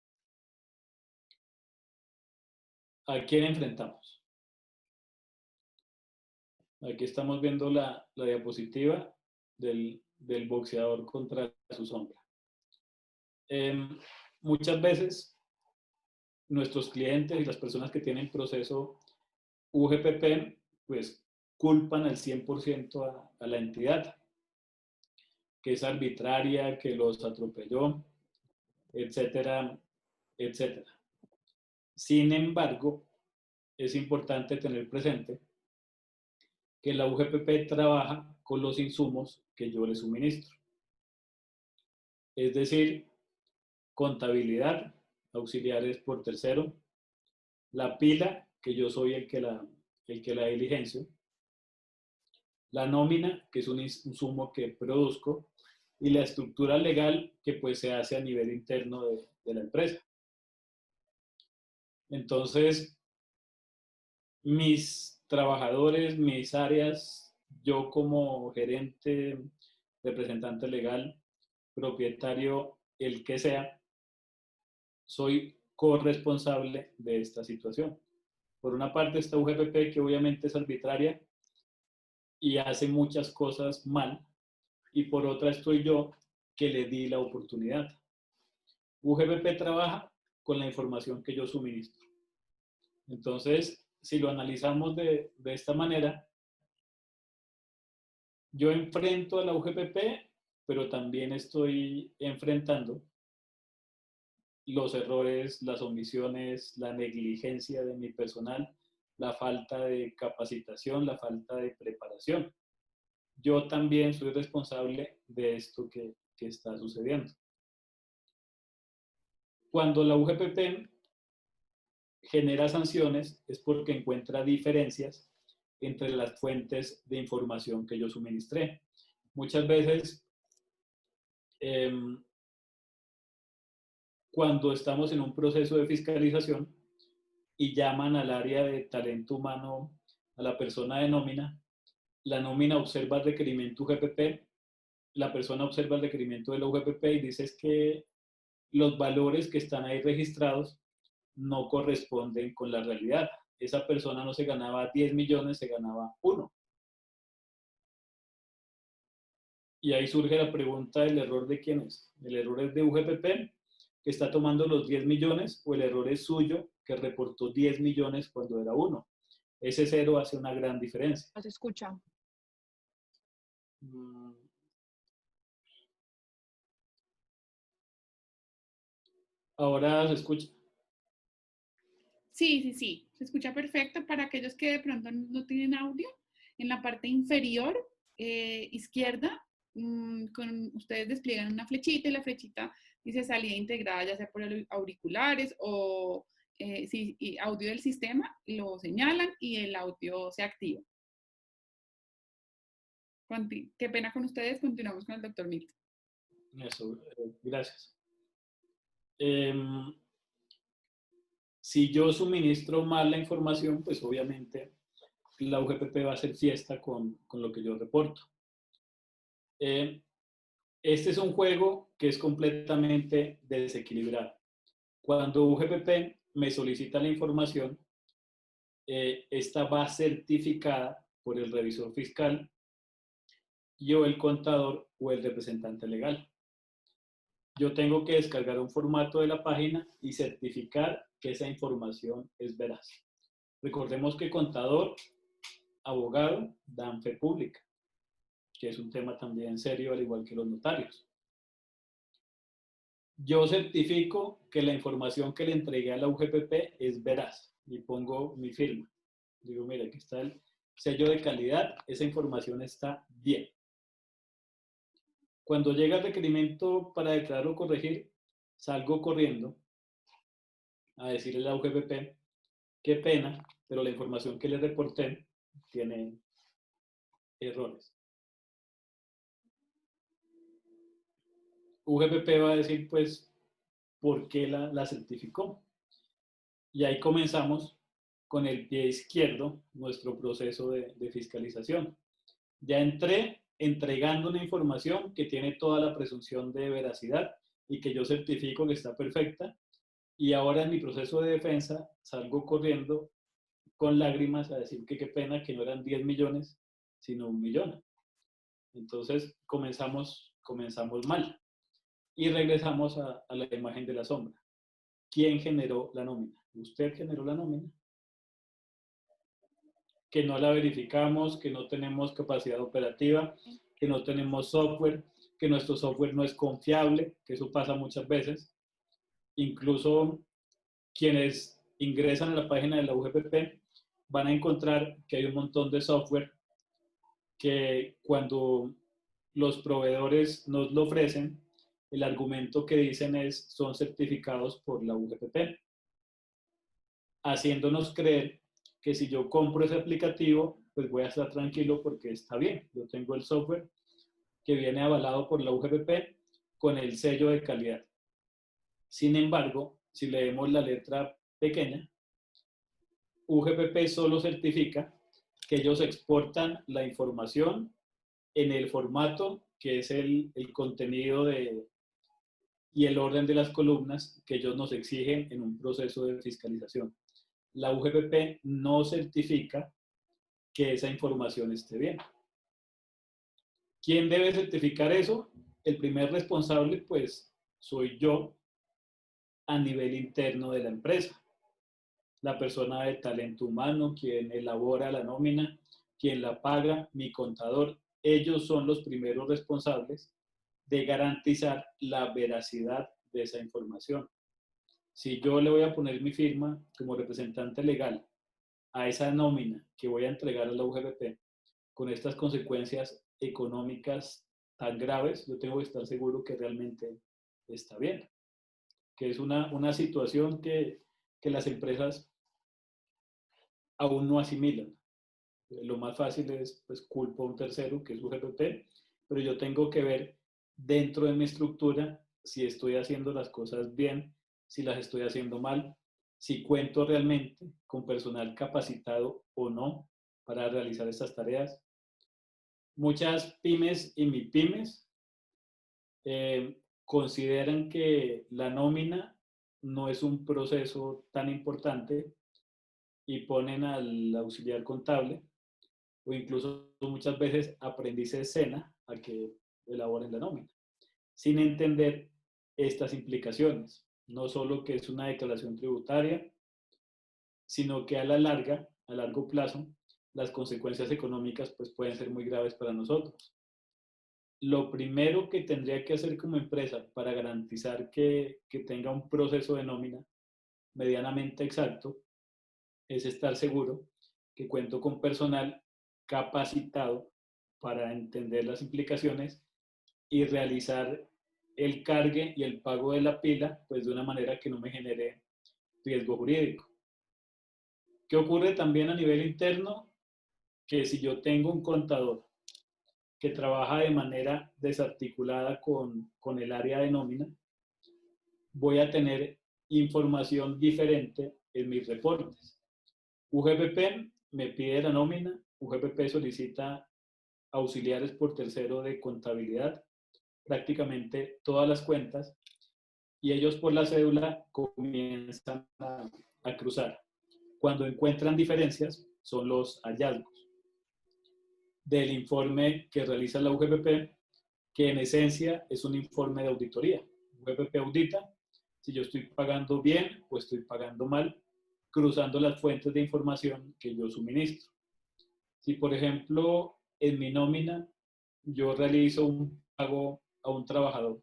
¿A quién enfrentamos? Aquí estamos viendo la diapositiva del boxeador contra su sombra. Muchas veces nuestros clientes y las personas que tienen proceso UGPP pues culpan al 100% a la entidad, que es arbitraria, que los atropelló, etcétera, etcétera. Sin embargo, es importante tener presente que la UGPP trabaja con los insumos que yo le suministro. Es decir, contabilidad, auxiliares por tercero, la pila, que yo soy el que la diligencio, la nómina, que es un insumo que produzco, y la estructura legal que pues se hace a nivel interno de la empresa. Entonces, mis trabajadores, mis áreas, yo como gerente, representante legal, propietario, el que sea, soy corresponsable de esta situación. Por una parte está UGPP, que obviamente es arbitraria y hace muchas cosas mal, y por otra estoy yo, que le di la oportunidad. UGPP trabaja con la información que yo suministro. Entonces, si lo analizamos de esta manera, yo enfrento a la UGPP, pero también estoy enfrentando los errores, las omisiones, la negligencia de mi personal, la falta de capacitación, la falta de preparación. Yo también soy responsable de esto que está sucediendo. Cuando la UGPP genera sanciones es porque encuentra diferencias entre las fuentes de información que yo suministré. Muchas veces, cuando estamos en un proceso de fiscalización y llaman al área de talento humano a la persona de nómina, la nómina observa el requerimiento UGPP, la persona observa el requerimiento de la UGPP y dice que los valores que están ahí registrados no corresponden con la realidad. Esa persona no se ganaba 10 millones, se ganaba 1. Y ahí surge la pregunta del error de quién es. ¿El error es de UGPP, que está tomando los 10 millones, o el error es suyo, que reportó 10 millones cuando era 1? Ese cero hace una gran diferencia. No se escucha. Ahora se escucha. Sí, sí, sí. Se escucha perfecto. Para aquellos que de pronto no tienen audio, en la parte inferior izquierda, ustedes despliegan una flechita y la flechita dice salida integrada, ya sea por auriculares o si audio del sistema, lo señalan y el audio se activa. Qué pena con ustedes, continuamos con el doctor Milton. Eso, gracias. Si yo suministro mal la información, pues obviamente la UGPP va a hacer fiesta con lo que yo reporto. Este es un juego que es completamente desequilibrado. Cuando UGPP me solicita la información, esta va certificada por el revisor fiscal y o el contador o el representante legal. Yo tengo que descargar un formato de la página y certificar que esa información es veraz. Recordemos que contador, abogado, dan fe pública, que es un tema también serio, al igual que los notarios. Yo certifico que la información que le entregué a la UGPP es veraz y pongo mi firma. Digo, mira, aquí está el sello de calidad, esa información está bien. Cuando llega el requerimiento para declarar o corregir, salgo corriendo a decirle a la UGPP, qué pena, pero la información que le reporté tiene errores. UGPP va a decir, pues, ¿por qué la certificó? Y ahí comenzamos con el pie izquierdo nuestro proceso de fiscalización. Ya entré entregando una información que tiene toda la presunción de veracidad y que yo certifico que está perfecta, y ahora en mi proceso de defensa salgo corriendo con lágrimas a decir que qué pena que no eran 10 millones, sino 1 millón. Entonces comenzamos mal y regresamos a la imagen de la sombra. ¿Quién generó la nómina? ¿Usted generó la nómina? Que no la verificamos, que no tenemos capacidad operativa, que no tenemos software, que nuestro software no es confiable, que eso pasa muchas veces. Incluso quienes ingresan a la página de la UGPP van a encontrar que hay un montón de software que cuando los proveedores nos lo ofrecen, el argumento que dicen es son certificados por la UGPP, haciéndonos creer que si yo compro ese aplicativo, pues voy a estar tranquilo porque está bien. Yo tengo el software que viene avalado por la UGPP con el sello de calidad. Sin embargo, si leemos la letra pequeña, UGPP solo certifica que ellos exportan la información en el formato que es el contenido y el orden de las columnas que ellos nos exigen en un proceso de fiscalización. La UGPP no certifica que esa información esté bien. ¿Quién debe certificar eso? El primer responsable, pues, soy yo a nivel interno de la empresa. La persona de talento humano, quien elabora la nómina, quien la paga, mi contador, ellos son los primeros responsables de garantizar la veracidad de esa información. Si yo le voy a poner mi firma como representante legal a esa nómina que voy a entregar a la UGPP, con estas consecuencias económicas tan graves, yo tengo que estar seguro que realmente está bien, que es una situación que las empresas aún no asimilan. Lo más fácil es, pues, culpo a un tercero, que es UGPP, pero yo tengo que ver dentro de mi estructura si estoy haciendo las cosas bien, si las estoy haciendo mal, si cuento realmente con personal capacitado o no para realizar estas tareas. Muchas pymes y MIPYMES consideran que la nómina no es un proceso tan importante y ponen al auxiliar contable o incluso muchas veces aprendiz de escena a que elaboren la nómina, sin entender estas implicaciones. No solo que es una declaración tributaria, sino que a la larga, a largo plazo, las consecuencias económicas pues, pueden ser muy graves para nosotros. Lo primero que tendría que hacer como empresa para garantizar que tenga un proceso de nómina medianamente exacto es estar seguro que cuento con personal capacitado para entender las implicaciones y realizar el cargue y el pago de la pila pues de una manera que no me genere riesgo jurídico. ¿Qué ocurre también a nivel interno? Que si yo tengo un contador que trabaja de manera desarticulada con el área de nómina, voy a tener información diferente en mis reportes. UGPP me pide la nómina, UGPP solicita auxiliares por tercero de contabilidad, prácticamente todas las cuentas, y ellos por la cédula comienzan a cruzar. Cuando encuentran diferencias, son los hallazgos del informe que realiza la UGPP, que en esencia es un informe de auditoría. UGPP audita si yo estoy pagando bien o estoy pagando mal, cruzando las fuentes de información que yo suministro. Si, por ejemplo, en mi nómina yo realizo un pago a un trabajador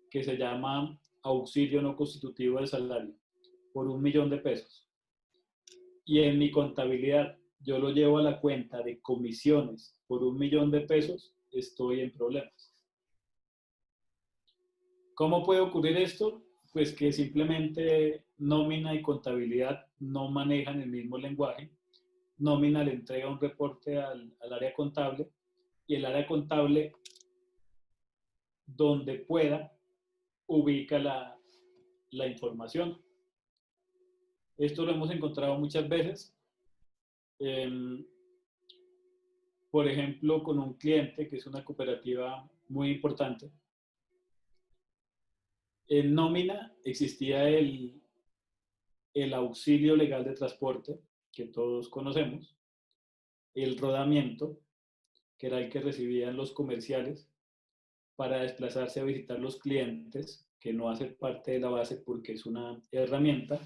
que se llama auxilio no constitutivo de salario por 1.000.000 de pesos, y en mi contabilidad yo lo llevo a la cuenta de comisiones por 1.000.000 de pesos, estoy en problemas. ¿Cómo puede ocurrir esto? Pues que simplemente nómina y contabilidad no manejan el mismo lenguaje. Nómina le entrega un reporte al área contable y el área contable, donde pueda, ubica la información. Esto lo hemos encontrado muchas veces. Por ejemplo, con un cliente que es una cooperativa muy importante. En nómina existía el auxilio legal de transporte, que todos conocemos, el rodamiento, que era el que recibían los comerciales para desplazarse a visitar los clientes, que no hace parte de la base porque es una herramienta,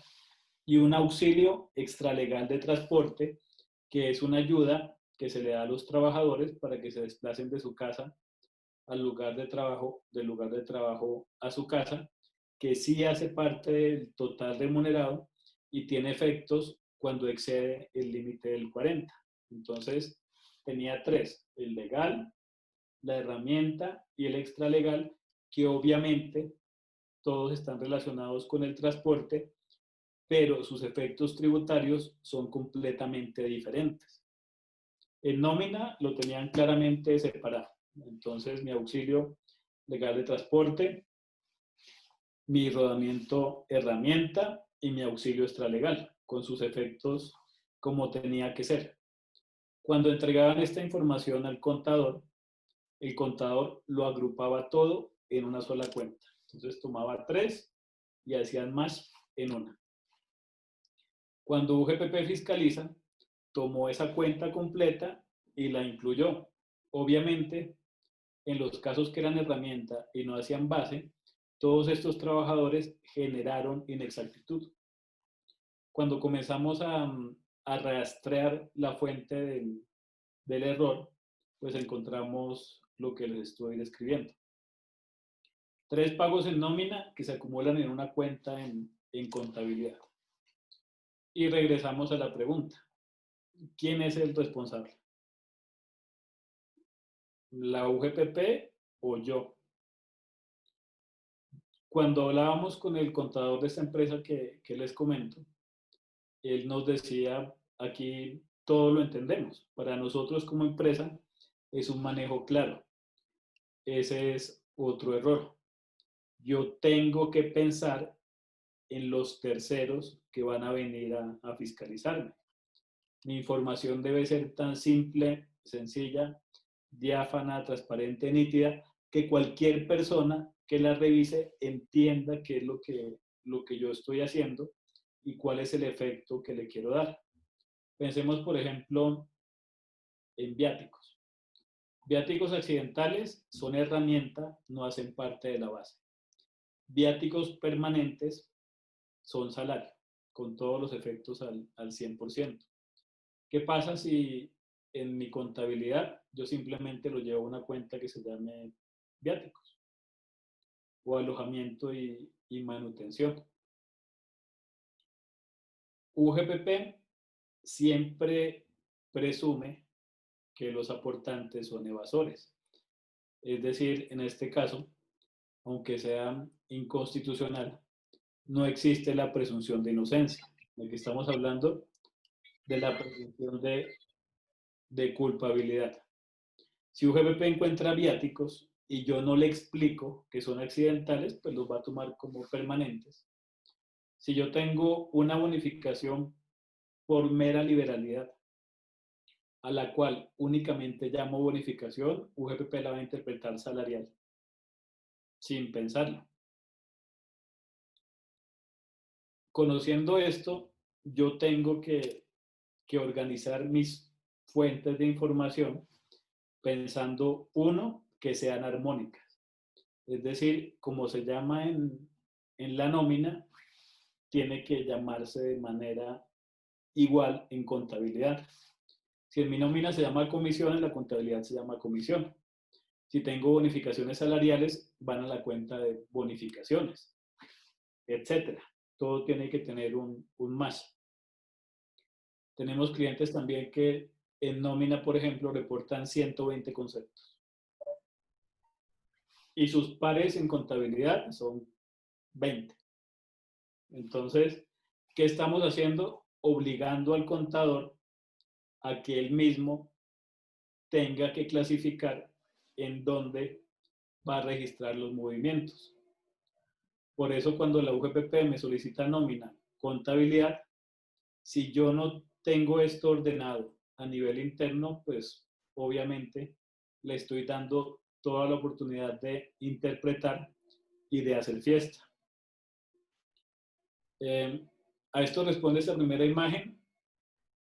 y un auxilio extralegal de transporte, que es una ayuda que se le da a los trabajadores para que se desplacen de su casa al lugar de trabajo, del lugar de trabajo a su casa, que sí hace parte del total remunerado y tiene efectos cuando excede el límite del 40. Entonces, tenía tres: el legal, la herramienta y el extralegal, que obviamente todos están relacionados con el transporte, pero sus efectos tributarios son completamente diferentes. En nómina lo tenían claramente separado. Entonces, mi auxilio legal de transporte, mi rodamiento herramienta y mi auxilio extralegal, con sus efectos como tenía que ser. Cuando entregaban esta información al contador, el contador lo agrupaba todo en una sola cuenta. Entonces tomaba tres y hacían más en una. Cuando UGPP fiscaliza, tomó esa cuenta completa y la incluyó. Obviamente, en los casos que eran herramienta y no hacían base, todos estos trabajadores generaron inexactitud. Cuando comenzamos a rastrear la fuente del error, pues encontramos lo que les estoy describiendo. 3 pagos en nómina que se acumulan en una cuenta en en contabilidad. Y regresamos a la pregunta. ¿Quién es el responsable? ¿La UGPP o yo? Cuando hablábamos con el contador de esta empresa que les comento, él nos decía, aquí todo lo entendemos. Para nosotros como empresa es un manejo claro. Ese es otro error. Yo tengo que pensar en los terceros que van a venir a fiscalizarme. Mi información debe ser tan simple, sencilla, diáfana, transparente, nítida, que cualquier persona que la revise entienda qué es lo que yo estoy haciendo y cuál es el efecto que le quiero dar. Pensemos, por ejemplo, en viáticos. Viáticos accidentales son herramienta, no hacen parte de la base. Viáticos permanentes son salario, con todos los efectos al 100%. ¿Qué pasa si en mi contabilidad yo simplemente lo llevo a una cuenta que se llame viáticos o alojamiento y manutención? UGPP siempre presume que los aportantes son evasores. Es decir, en este caso, aunque sea inconstitucional, no existe la presunción de inocencia. Aquí estamos hablando de la presunción de culpabilidad. Si UGPP encuentra viáticos y yo no le explico que son accidentales, pues los va a tomar como permanentes. Si yo tengo una bonificación por mera liberalidad, a la cual únicamente llamo bonificación, UGPP la va a interpretar salarial, sin pensarlo. Conociendo esto, yo tengo que organizar mis fuentes de información pensando, uno, que sean armónicas. Es decir, como se llama en la nómina, tiene que llamarse de manera igual en contabilidad. Si en mi nómina se llama comisión, en la contabilidad se llama comisión. Si tengo bonificaciones salariales, van a la cuenta de bonificaciones, etc. Todo tiene que tener un match. Tenemos clientes también que en nómina, por ejemplo, reportan 120 conceptos. Y sus pares en contabilidad son 20. Entonces, ¿qué estamos haciendo? Obligando al contador a que él mismo tenga que clasificar en dónde va a registrar los movimientos. Por eso cuando la UGPP me solicita nómina, contabilidad, si yo no tengo esto ordenado a nivel interno, pues obviamente le estoy dando toda la oportunidad de interpretar y de hacer fiesta. A esto responde esta primera imagen.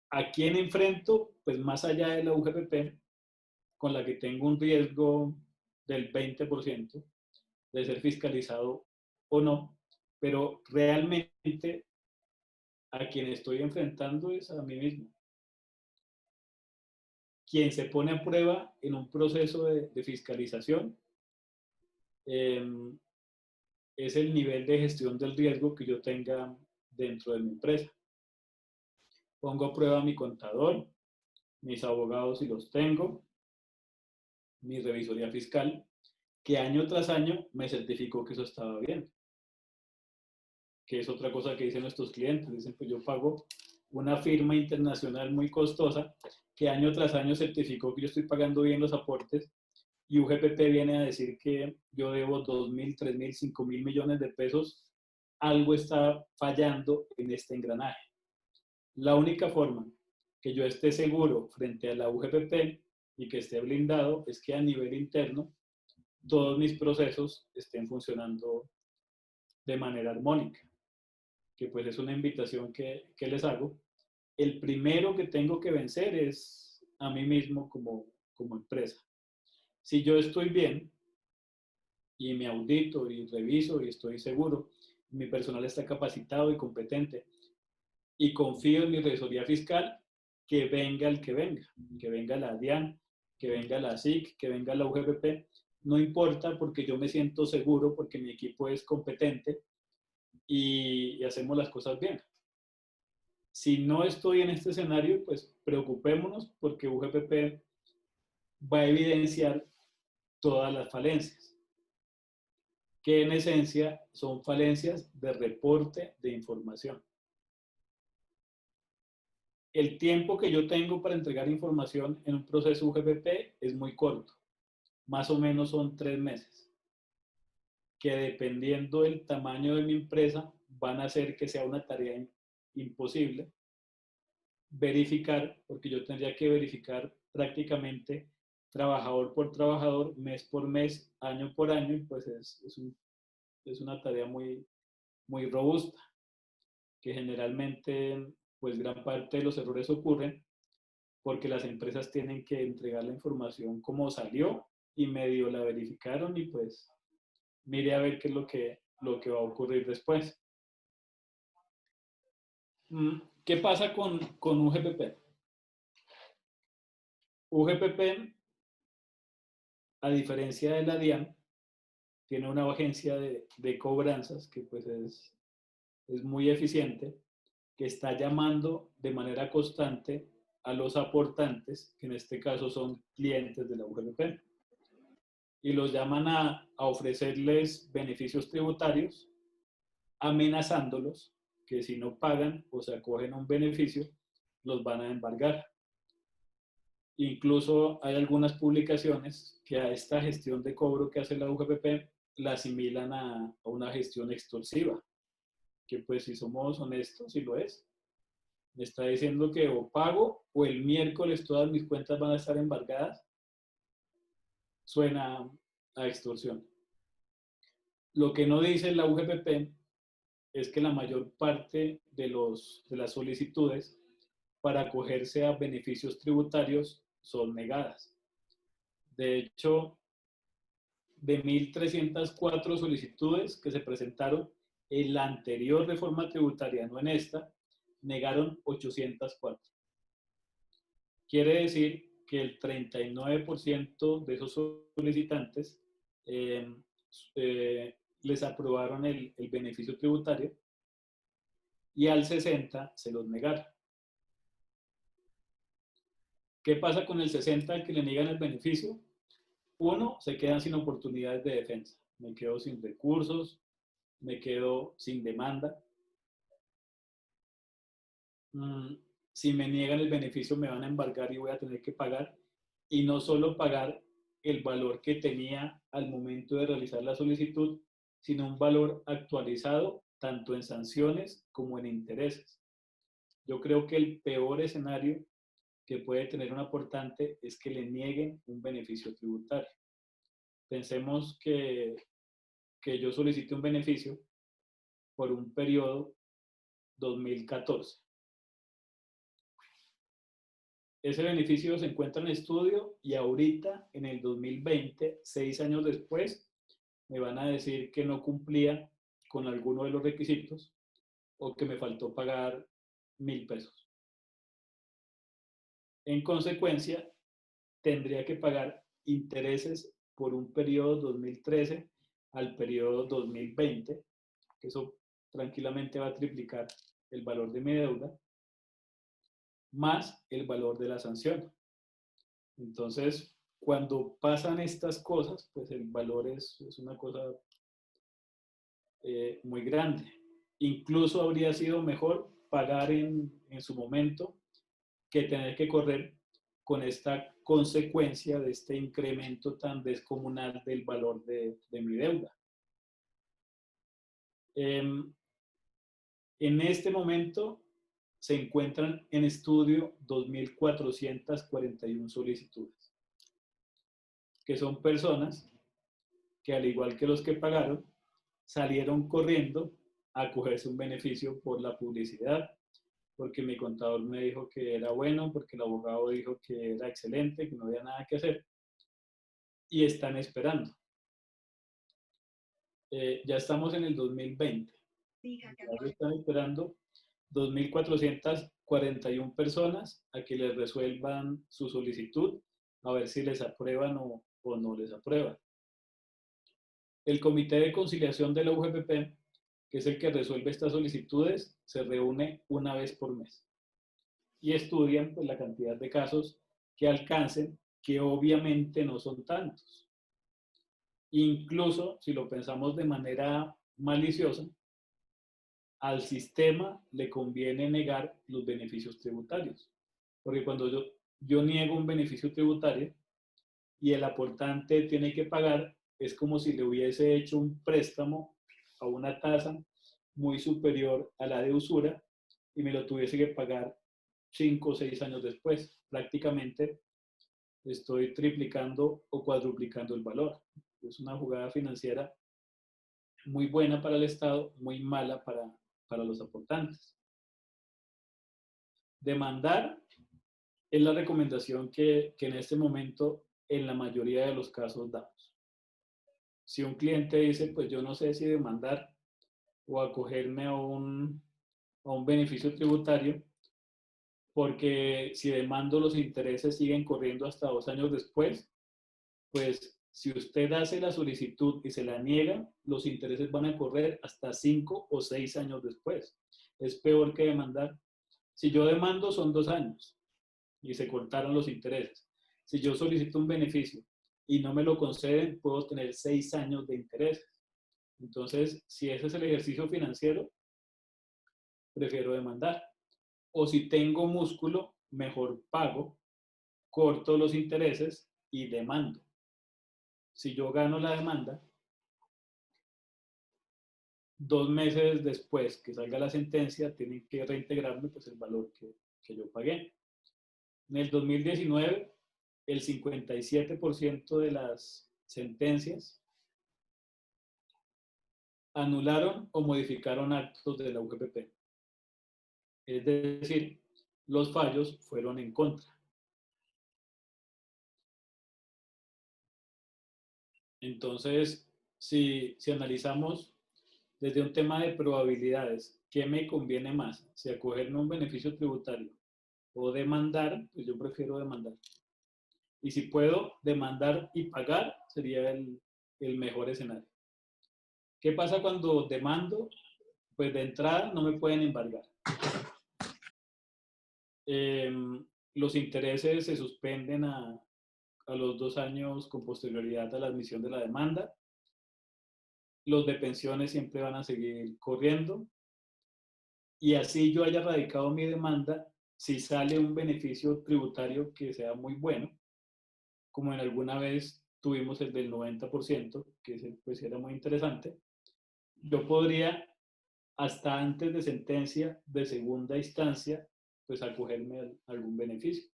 ¿A quién enfrento? Pues más allá de la UGPP, con la que tengo un riesgo del 20% de ser fiscalizado o no, pero realmente a quien estoy enfrentando es a mí mismo. Quien se pone a prueba en un proceso de fiscalización es el nivel de gestión del riesgo que yo tenga dentro de mi empresa. Pongo a prueba a mi contador, mis abogados si los tengo, mi revisoría fiscal, que año tras año me certificó que eso estaba bien. Que es otra cosa que dicen nuestros clientes. Dicen, pues yo pago una firma internacional muy costosa que año tras año certificó que yo estoy pagando bien los aportes y UGPP viene a decir que yo debo 2.000, 3.000, 5.000 millones de pesos. Algo está fallando en este engranaje. La única forma que yo esté seguro frente a la UGPP y que esté blindado es que a nivel interno todos mis procesos estén funcionando de manera armónica, que pues es una invitación que les hago. El primero que tengo que vencer es a mí mismo como empresa. Si yo estoy bien y me audito y reviso y estoy seguro, mi personal está capacitado y competente y confío en mi revisoría fiscal, que venga el que venga la DIAN, que venga la SIC, que venga la UGPP, no importa porque yo me siento seguro, porque mi equipo es competente y hacemos las cosas bien. Si no estoy en este escenario, pues preocupémonos porque UGPP va a evidenciar todas las falencias, que en esencia son falencias de reporte de información. El tiempo que yo tengo para entregar información en un proceso UGPP es muy corto, más o menos son 3 meses, que dependiendo del tamaño de mi empresa van a hacer que sea una tarea imposible verificar, porque yo tendría que verificar prácticamente trabajador por trabajador, mes por mes, año por año, y pues es una tarea muy robusta, que generalmente pues gran parte de los errores ocurren porque las empresas tienen que entregar la información como salió y medio la verificaron y pues mire a ver qué es lo que va a ocurrir después. ¿Qué pasa con UGPP? UGPP, a diferencia de la DIAN, tiene una agencia de cobranzas que pues es muy eficiente, que está llamando de manera constante a los aportantes, que en este caso son clientes de la UGPP, y los llaman a ofrecerles beneficios tributarios, amenazándolos que si no pagan o se acogen a un beneficio, los van a embargar. Incluso hay algunas publicaciones que a esta gestión de cobro que hace la UGPP la asimilan a una gestión extorsiva, que pues si somos honestos, sí lo es. Me está diciendo que o pago o el miércoles todas mis cuentas van a estar embargadas. Suena a extorsión. Lo que no dice la UGPP es que la mayor parte de las solicitudes para acogerse a beneficios tributarios son negadas. De hecho, de 1.304 solicitudes que se presentaron en la anterior reforma tributaria, no en esta, negaron 804. Quiere decir que el 39% de esos solicitantes les aprobaron el beneficio tributario y al 60% se los negaron. ¿Qué pasa con el 60% que le niegan el beneficio? Uno, se quedan sin oportunidades de defensa. Me quedo sin recursos, me quedo sin demanda. Si me niegan el beneficio me van a embargar y voy a tener que pagar. Y no solo pagar el valor que tenía al momento de realizar la solicitud, sino un valor actualizado tanto en sanciones como en intereses. Yo creo que el peor escenario que puede tener un aportante es que le nieguen un beneficio tributario. Pensemos que yo solicite un beneficio por un periodo 2014. Ese beneficio se encuentra en estudio y ahorita, en el 2020, 6 años después, me van a decir que no cumplía con alguno de los requisitos o que me faltó pagar 1.000 pesos. En consecuencia, tendría que pagar intereses por un periodo 2013 al periodo 2020, que eso tranquilamente va a triplicar el valor de mi deuda, más el valor de la sanción. Entonces, cuando pasan estas cosas, pues el valor es una cosa muy grande. Incluso habría sido mejor pagar en su momento que tener que correr con esta consecuencia de este incremento tan descomunal del valor de mi deuda. En este momento se encuentran en estudio 2.441 solicitudes, que son personas que, al igual que los que pagaron, salieron corriendo a cogerse un beneficio por la publicidad, porque mi contador me dijo que era bueno, porque el abogado dijo que era excelente, que no había nada que hacer, y están esperando. Ya estamos en el 2020. Ya están esperando 2.441 personas a que les resuelvan su solicitud, a ver si les aprueban o no les aprueban. El Comité de Conciliación de la UGPP que es el que resuelve estas solicitudes, se reúne una vez por mes y estudian pues, la cantidad de casos que alcancen, que obviamente no son tantos. Incluso si lo pensamos de manera maliciosa, al sistema le conviene negar los beneficios tributarios. Porque cuando yo niego un beneficio tributario y el aportante tiene que pagar, es como si le hubiese hecho un préstamo a una tasa muy superior a la de usura y me lo tuviese que pagar 5 o 6 años después. Prácticamente estoy triplicando o cuadruplicando el valor. Es una jugada financiera muy buena para el Estado, muy mala para los aportantes. Demandar es la recomendación que en este momento en la mayoría de los casos damos. Si un cliente dice, pues yo no sé si demandar o acogerme a un beneficio tributario, porque si demando los intereses siguen corriendo hasta 2 años después, pues si usted hace la solicitud y se la niega, los intereses van a correr hasta 5 o 6 años después. Es peor que demandar. Si yo demando son 2 años y se cortaron los intereses. Si yo solicito un beneficio y no me lo conceden, puedo tener 6 años de intereses. Entonces, si ese es el ejercicio financiero, prefiero demandar. O si tengo músculo, mejor pago, corto los intereses y demando. Si yo gano la demanda, 2 meses después que salga la sentencia, tienen que reintegrarme pues, el valor que yo pagué. En el 2019, el 57% de las sentencias anularon o modificaron actos de la UGPP. Es decir, los fallos fueron en contra. Entonces, si analizamos desde un tema de probabilidades, ¿qué me conviene más? Si acogerme a un beneficio tributario o demandar, pues yo prefiero demandar. Y si puedo demandar y pagar, sería el mejor escenario. ¿Qué pasa cuando demando? Pues de entrada no me pueden embargar. Los intereses se suspenden a los 2 años con posterioridad a la admisión de la demanda. Los de pensiones siempre van a seguir corriendo. Y así yo haya radicado mi demanda, si sale un beneficio tributario que sea muy bueno, como en alguna vez tuvimos el del 90%, que pues era muy interesante, yo podría, hasta antes de sentencia de segunda instancia, pues acogerme a algún beneficio.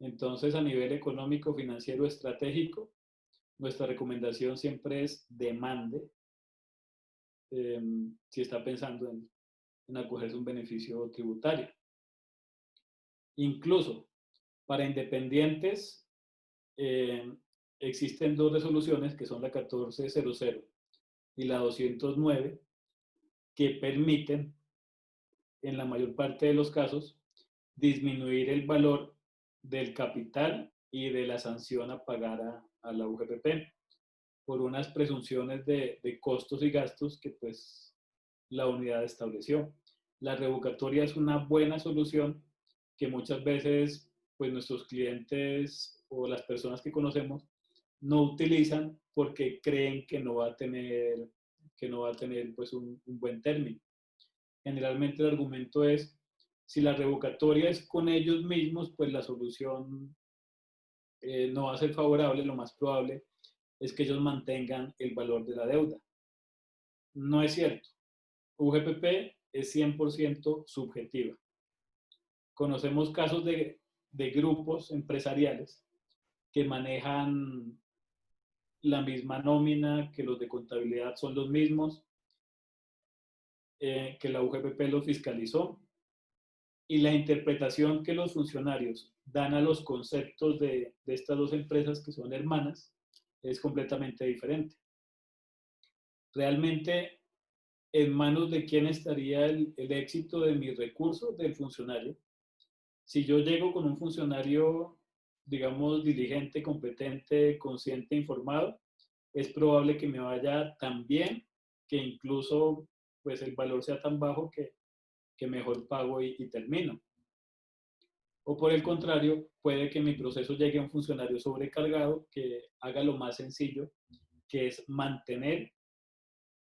Entonces, a nivel económico, financiero, estratégico, nuestra recomendación siempre es demande, si está pensando en acogerse un beneficio tributario. Incluso para independientes existen 2 resoluciones que son la 1400 y la 209 que permiten, en la mayor parte de los casos, disminuir el valor del capital y de la sanción a pagar a la UGPP por unas presunciones de costos y gastos que pues la unidad estableció. La revocatoria es una buena solución que muchas veces pues nuestros clientes o las personas que conocemos no utilizan porque creen que no va a tener pues un buen término. Generalmente el argumento es, si la revocatoria es con ellos mismos, pues la solución no va a ser favorable. Lo más probable es que ellos mantengan el valor de la deuda. No es cierto. UGPP es 100% subjetiva. Conocemos casos de grupos empresariales que manejan la misma nómina, que los de contabilidad son los mismos, que la UGPP los fiscalizó, y la interpretación que los funcionarios dan a los conceptos de estas 2 empresas que son hermanas es completamente diferente. Realmente, ¿en manos de quién estaría el éxito de mi recurso? Del funcionario. Si yo llego con un funcionario, digamos, diligente, competente, consciente, informado, es probable que me vaya tan bien que incluso pues el valor sea tan bajo que mejor pago y termino. O por el contrario, puede que mi proceso llegue a un funcionario sobrecargado que haga lo más sencillo, que es mantener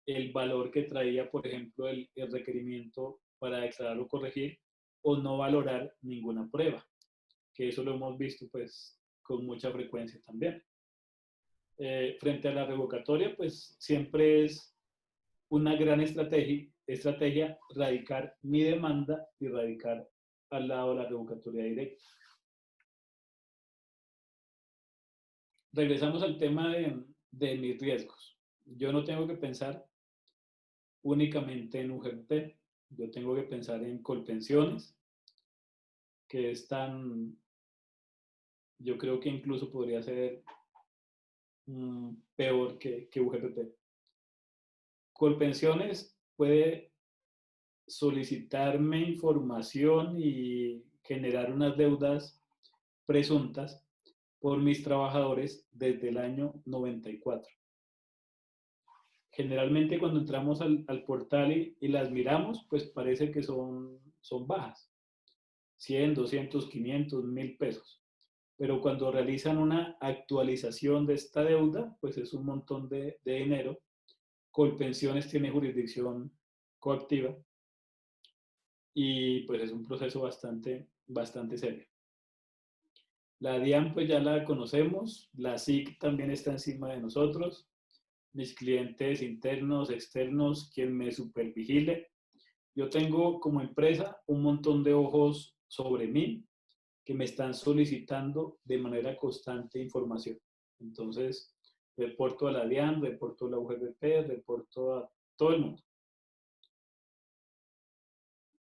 el valor que traía, por ejemplo, el requerimiento para declarar o corregir, o no valorar ninguna prueba, que eso lo hemos visto pues con mucha frecuencia también. Frente a la revocatoria, pues siempre es una gran estrategia radicar mi demanda y radicar al lado de la revocatoria directa. Regresamos al tema de mis riesgos. Yo no tengo que pensar únicamente en UGT, yo tengo que pensar en Colpensiones, que es tan, yo creo que incluso podría ser peor que UGPP. Colpensiones puede solicitarme información y generar unas deudas presuntas por mis trabajadores desde el año 94. Generalmente cuando entramos al portal y las miramos, pues parece que son bajas. 100, 200, 500, 1000 pesos. Pero cuando realizan una actualización de esta deuda, pues es un montón de dinero. Colpensiones tiene jurisdicción coactiva y pues es un proceso bastante serio. La DIAN pues ya la conocemos, la SIC también está encima de nosotros, mis clientes internos, externos, quien me supervigile. Yo tengo como empresa un montón de ojos sobre mí que me están solicitando de manera constante información. Entonces, reporto a la DIAN, reporto a la UGPP, reporto a todo el mundo.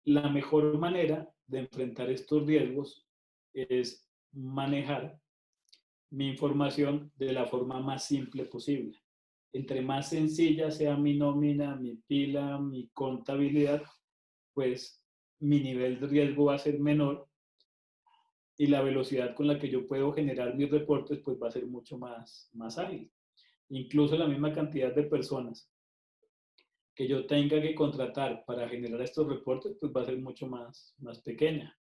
La mejor manera de enfrentar estos riesgos es manejar mi información de la forma más simple posible. Entre más sencilla sea mi nómina, mi pila, mi contabilidad, pues mi nivel de riesgo va a ser menor y la velocidad con la que yo puedo generar mis reportes pues va a ser mucho más ágil. Incluso la misma cantidad de personas que yo tenga que contratar para generar estos reportes pues va a ser mucho más pequeña.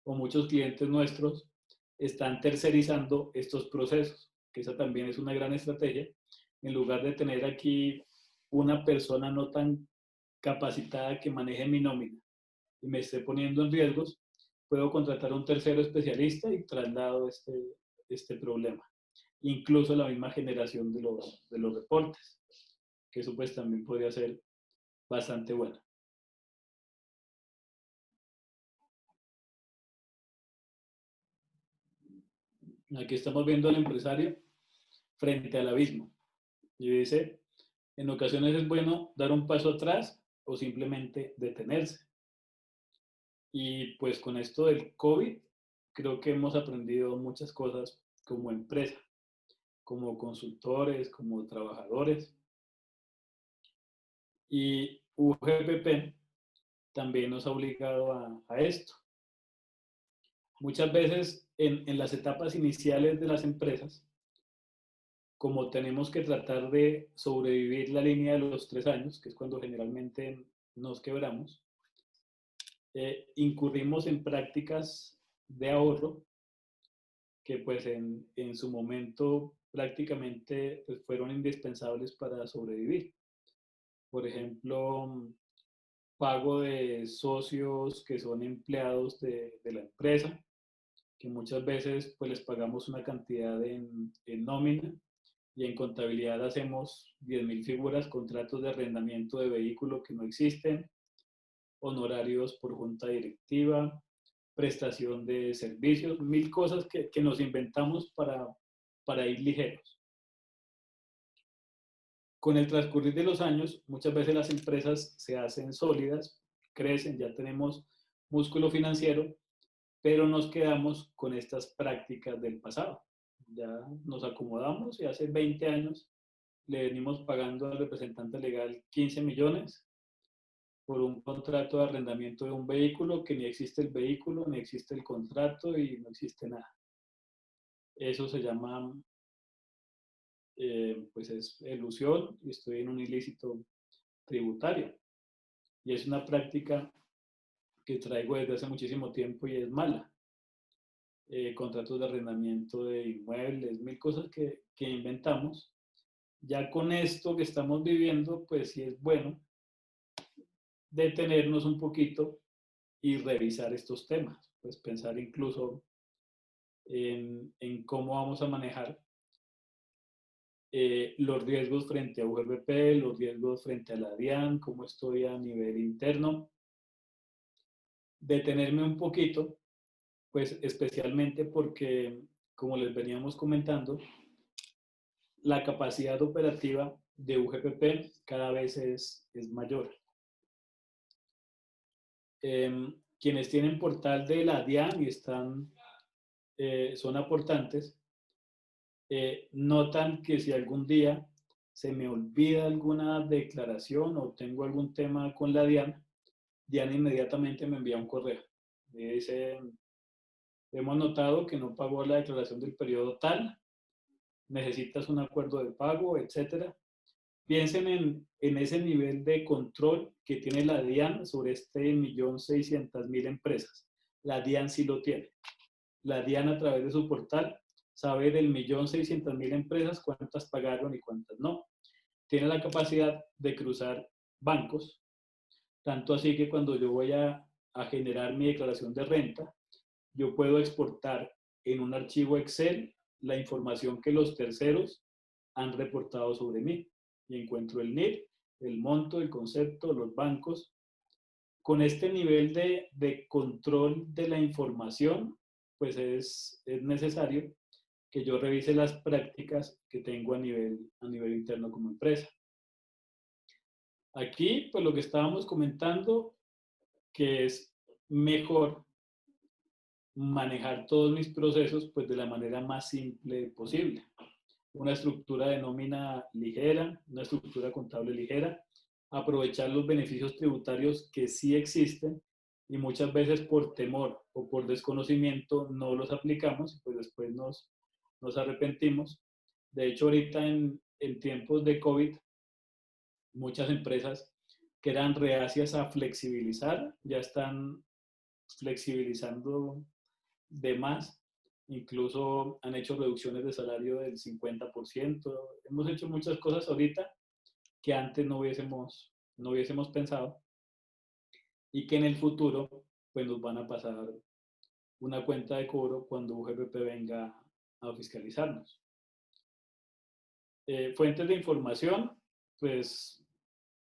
O muchos clientes nuestros están tercerizando estos procesos, que esa también es una gran estrategia. En lugar de tener aquí una persona no tan capacitada que maneje mi nómina y me esté poniendo en riesgos, puedo contratar a un tercero especialista y traslado este problema. Incluso la misma generación de los reportes, que eso pues también podría ser bastante bueno. Aquí estamos viendo al empresario frente al abismo. Y dice, en ocasiones es bueno dar un paso atrás o simplemente detenerse. Y pues con esto del COVID, creo que hemos aprendido muchas cosas como empresa, como consultores, como trabajadores. Y UGPP también nos ha obligado a esto. Muchas veces en las etapas iniciales de las empresas, como tenemos que tratar de sobrevivir la línea de los 3 años, que es cuando generalmente nos quebramos, incurrimos en prácticas de ahorro que pues en su momento prácticamente pues, fueron indispensables para sobrevivir. Por ejemplo, pago de socios que son empleados de la empresa, que muchas veces pues les pagamos una cantidad en nómina y en contabilidad hacemos 10.000 figuras, contratos de arrendamiento de vehículo que no existen, honorarios por junta directiva, prestación de servicios, 1000 cosas que nos inventamos para ir ligeros. Con el transcurrir de los años, muchas veces las empresas se hacen sólidas, crecen, ya tenemos músculo financiero, pero nos quedamos con estas prácticas del pasado. Ya nos acomodamos y hace 20 años le venimos pagando al representante legal 15 millones por un contrato de arrendamiento de un vehículo que ni existe el vehículo, ni existe el contrato y no existe nada. Eso se llama, pues es elusión y estoy en un ilícito tributario. y es una práctica que traigo desde hace muchísimo tiempo y es mala. Contratos de arrendamiento de inmuebles, mil cosas que inventamos. Ya con esto que estamos viviendo, pues sí es bueno detenernos un poquito y revisar estos temas, pues pensar incluso en cómo vamos a manejar los riesgos frente a UGPP, los riesgos frente a la DIAN, cómo estoy a nivel interno. Detenerme un poquito, pues especialmente porque, como les veníamos comentando, la capacidad operativa de UGPP cada vez es mayor. Quienes tienen portal de la DIAN y son aportantes, notan que si algún día se me olvida alguna declaración o tengo algún tema con la DIAN, DIAN inmediatamente me envía un correo. Me dice, hemos notado que no pagó la declaración del periodo tal, necesitas un acuerdo de pago, etcétera. Piensen en ese nivel de control que tiene la DIAN sobre este 1.600.000 empresas. La DIAN sí lo tiene. La DIAN a través de su portal sabe del 1.600.000 empresas cuántas pagaron y cuántas no. Tiene la capacidad de cruzar bancos, tanto así que cuando yo voy a generar mi declaración de renta, yo puedo exportar en un archivo Excel la información que los terceros han reportado sobre mí. Y encuentro el NIF, el monto, el concepto, los bancos. Con este nivel de control de la información, pues es necesario que yo revise las prácticas que tengo a nivel interno como empresa. Aquí, pues lo que estábamos comentando, que es mejor manejar todos mis procesos pues de la manera más simple posible. Una estructura de nómina ligera, una estructura contable ligera, aprovechar los beneficios tributarios que sí existen y muchas veces por temor o por desconocimiento no los aplicamos y pues después nos arrepentimos. De hecho, ahorita en tiempos de COVID, muchas empresas que eran reacias a flexibilizar ya están flexibilizando de más. Incluso han hecho reducciones de salario del 50%. Hemos hecho muchas cosas ahorita que antes no hubiésemos pensado y que en el futuro pues nos van a pasar una cuenta de cobro cuando UGPP venga a fiscalizarnos. Fuentes de información, pues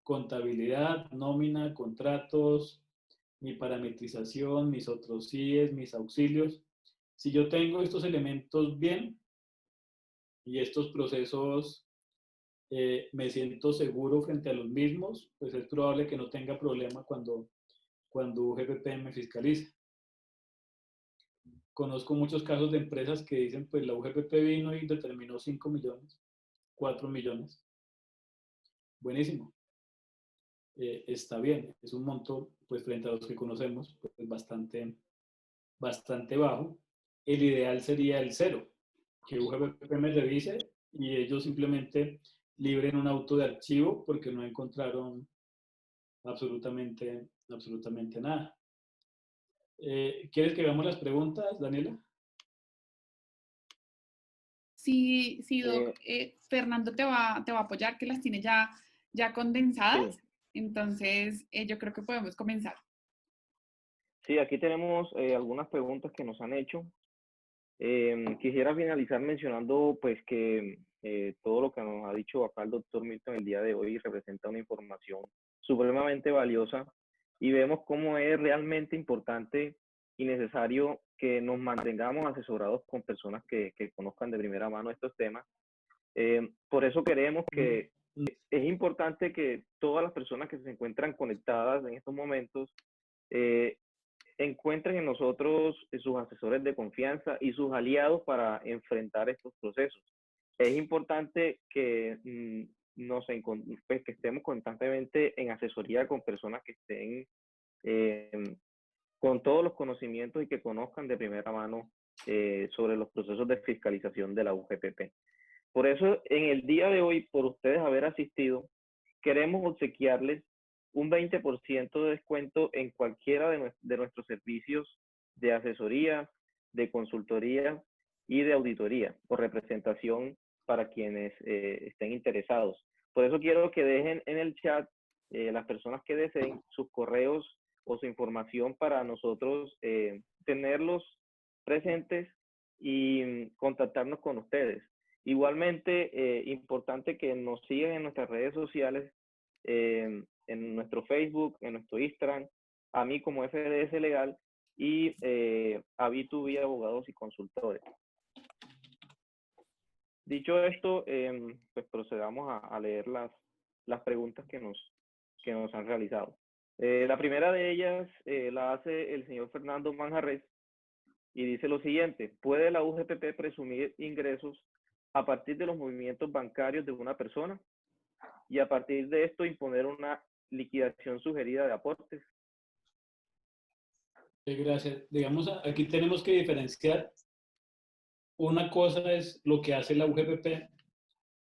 contabilidad, nómina, contratos, mi parametrización, mis otros CIEs, mis auxilios. Si yo tengo estos elementos bien y estos procesos me siento seguro frente a los mismos, pues es probable que no tenga problema cuando UGPP me fiscalice. Conozco muchos casos de empresas que dicen, pues la UGPP vino y determinó 5 millones, 4 millones. Buenísimo. Está bien, es un monto, pues frente a los que conocemos, pues bastante bajo. El ideal sería el 0, que UGPP me revise y ellos simplemente libren un auto de archivo porque no encontraron absolutamente nada. ¿Quieres que veamos las preguntas, Daniela? Sí, Doc. Fernando te va a apoyar, que las tiene ya condensadas. Sí. Entonces, yo creo que podemos comenzar. Sí, aquí tenemos algunas preguntas que nos han hecho. Quisiera finalizar mencionando pues que todo lo que nos ha dicho acá el doctor Milton el día de hoy representa una información supremamente valiosa y vemos cómo es realmente importante y necesario que nos mantengamos asesorados con personas que conozcan de primera mano estos temas. Por eso queremos que es importante que todas las personas que se encuentran conectadas en estos momentos encuentren en nosotros sus asesores de confianza y sus aliados para enfrentar estos procesos. Es importante que, pues, que estemos constantemente en asesoría con personas que estén con todos los conocimientos y que conozcan de primera mano sobre los procesos de fiscalización de la UGPP. Por eso, en el día de hoy, por ustedes haber asistido, queremos obsequiarles un 20% de descuento en cualquiera de nuestros servicios de asesoría, de consultoría y de auditoría o representación para quienes estén interesados. Por eso quiero que dejen en el chat las personas que deseen sus correos o su información para nosotros tenerlos presentes y contactarnos con ustedes. Igualmente, importante que nos sigan en nuestras redes sociales, en nuestro Facebook, en nuestro Instagram, a mí como FDS Legal y a B2B Abogados y Consultores. Dicho esto, pues procedamos a leer las preguntas que nos han realizado. La primera de ellas la hace el señor Fernando Manjarres y dice lo siguiente: ¿puede la UGPP presumir ingresos a partir de los movimientos bancarios de una persona y a partir de esto imponer una liquidación sugerida de aportes? Gracias. Digamos, aquí tenemos que diferenciar. Una cosa es lo que hace la UGPP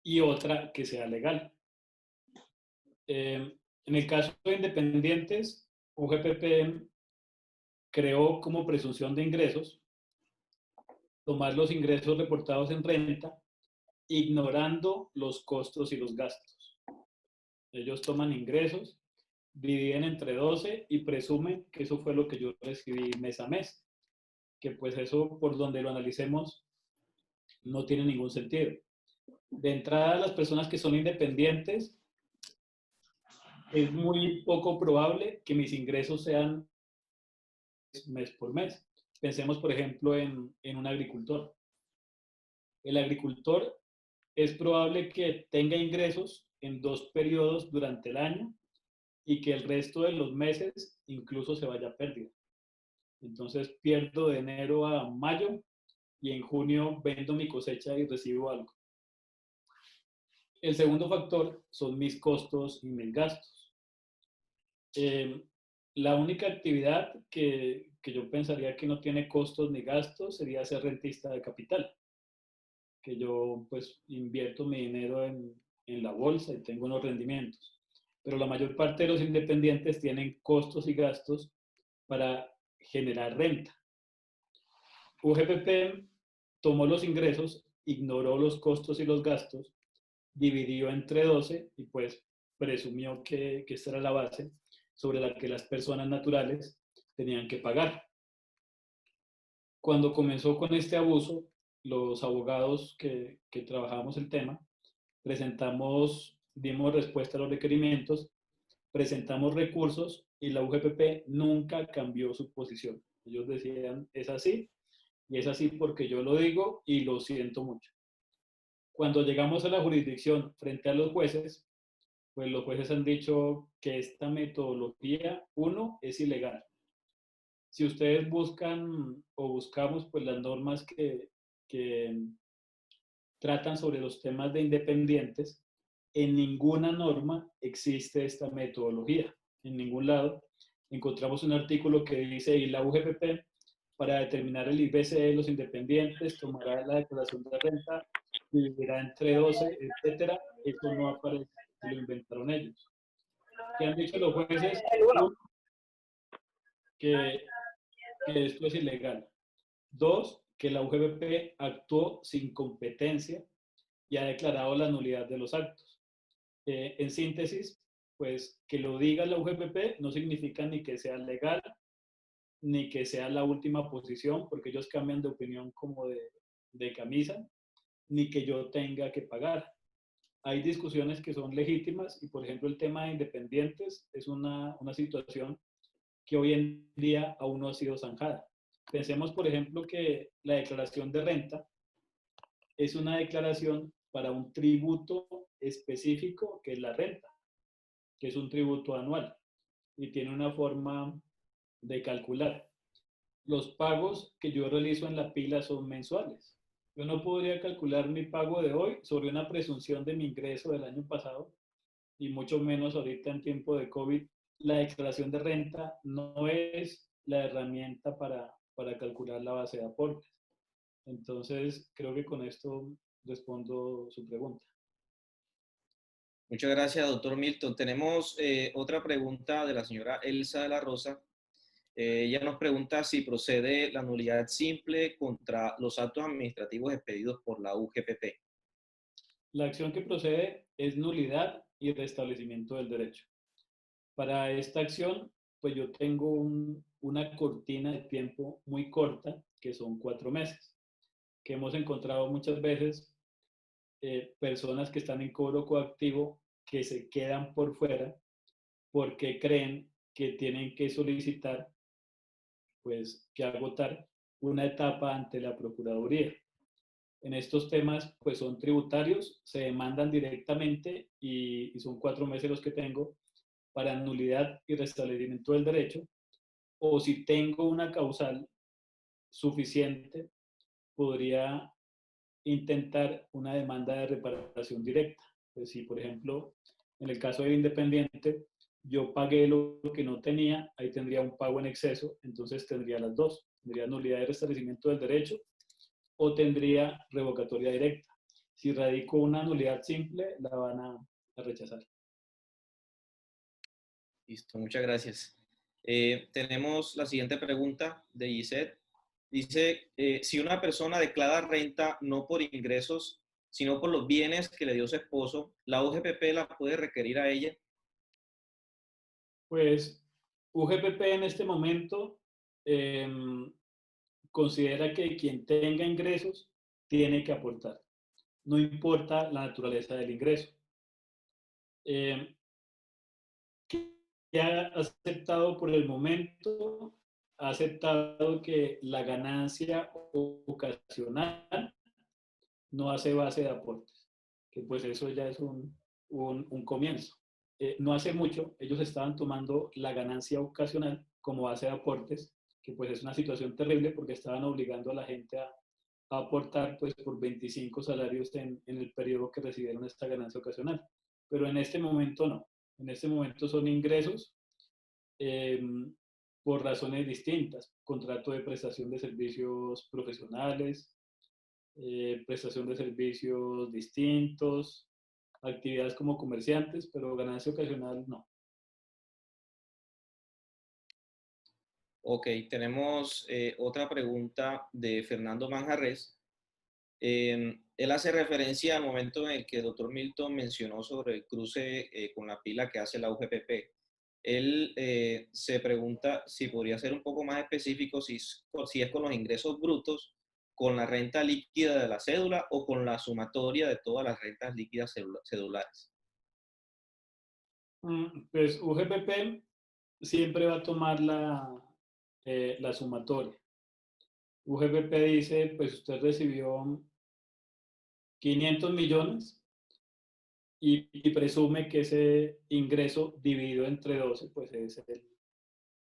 y otra que sea legal. En el caso de independientes, UGPP creó como presunción de ingresos tomar los ingresos reportados en renta ignorando los costos y los gastos. Ellos toman ingresos, dividen entre 12 y presumen que eso fue lo que yo recibí mes a mes. Que pues eso, por donde lo analicemos, no tiene ningún sentido. De entrada, las personas que son independientes, es muy poco probable que mis ingresos sean mes por mes. Pensemos, por ejemplo, en un agricultor. El agricultor es probable que tenga ingresos en 2 periodos durante el año y que el resto de los meses incluso se vaya a pérdida. Entonces pierdo de enero a mayo y en junio vendo mi cosecha y recibo algo. El segundo factor son mis costos y mis gastos. La única actividad que yo pensaría que no tiene costos ni gastos sería ser rentista de capital, que yo pues invierto mi dinero en la bolsa y tengo unos rendimientos. Pero la mayor parte de los independientes tienen costos y gastos para generar renta. UGPP tomó los ingresos, ignoró los costos y los gastos, dividió entre 12 y pues presumió que esta era la base sobre la que las personas naturales tenían que pagar. Cuando comenzó con este abuso, los abogados que trabajamos el tema, dimos respuesta a los requerimientos, presentamos recursos y la UGPP nunca cambió su posición. Ellos decían, es así, y es así porque yo lo digo y lo siento mucho. Cuando llegamos a la jurisdicción frente a los jueces, pues los jueces han dicho que esta metodología, uno, es ilegal. Si ustedes buscan o buscamos pues las normas que tratan sobre los temas de independientes, en ninguna norma existe esta metodología. En ningún lado encontramos un artículo que dice, y la UGPP, para determinar el IBC de los independientes, tomará la declaración de renta, dividirá entre 12, etcétera. Eso no aparece, lo inventaron ellos. ¿Qué han dicho los jueces? Que esto es ilegal. 2, que la UGPP actuó sin competencia y ha declarado la nulidad de los actos. En síntesis, pues que lo diga la UGPP no significa ni que sea legal, ni que sea la última posición, porque ellos cambian de opinión como de camisa, ni que yo tenga que pagar. Hay discusiones que son legítimas y, por ejemplo, el tema de independientes es una situación que hoy en día aún no ha sido zanjada. Pensemos, por ejemplo, que la declaración de renta es una declaración para un tributo específico que es la renta, que es un tributo anual y tiene una forma de calcular. Los pagos que yo realizo en la pila son mensuales. Yo no podría calcular mi pago de hoy sobre una presunción de mi ingreso del año pasado y mucho menos ahorita en tiempo de COVID. La declaración de renta no es la herramienta para calcular la base de aportes. Entonces, creo que con esto respondo su pregunta. Muchas gracias, doctor Milton. Tenemos otra pregunta de la señora Elsa de la Rosa. Ella nos pregunta si procede la nulidad simple contra los actos administrativos expedidos por la UGPP. La acción que procede es nulidad y restablecimiento del derecho. Para esta acción, pues yo tengo una cortina de tiempo muy corta, que son 4 meses, que hemos encontrado muchas veces personas que están en cobro coactivo que se quedan por fuera porque creen que tienen que solicitar, pues, que agotar una etapa ante la Procuraduría. En estos temas, pues son tributarios, se demandan directamente y son 4 meses los que tengo para nulidad y restablecimiento del derecho, o si tengo una causal suficiente, podría intentar una demanda de reparación directa. Pues si, por ejemplo, en el caso del independiente, yo pagué lo que no tenía, ahí tendría un pago en exceso, entonces tendría las dos. Tendría nulidad y restablecimiento del derecho o tendría revocatoria directa. Si radico una nulidad simple, la van a rechazar. Listo, muchas gracias. Tenemos la siguiente pregunta de Gisette. Dice, si una persona declara renta no por ingresos, sino por los bienes que le dio su esposo, ¿la UGPP la puede requerir a ella? Pues UGPP en este momento considera que quien tenga ingresos tiene que aportar. No importa la naturaleza del ingreso. Que ha aceptado por el momento, ha aceptado que la ganancia ocasional no hace base de aportes, que pues eso ya es un comienzo. No hace mucho ellos estaban tomando la ganancia ocasional como base de aportes, que pues es una situación terrible porque estaban obligando a la gente a aportar pues por 25 salarios en el periodo que recibieron esta ganancia ocasional. Pero en este momento no. En este momento son ingresos por razones distintas. Contrato de prestación de servicios profesionales, prestación de servicios distintos, actividades como comerciantes, pero ganancia ocasional no. Ok, tenemos otra pregunta de Fernando Manjarres. Él hace referencia al momento en el que el doctor Milton mencionó sobre el cruce con la pila que hace la UGPP. Él se pregunta si podría ser un poco más específico si es con los ingresos brutos, con la renta líquida de la cédula o con la sumatoria de todas las rentas líquidas cedulares. Pues UGPP siempre va a tomar la sumatoria. UGPP dice, pues usted recibió 500 millones y presume que ese ingreso dividido entre 12, pues es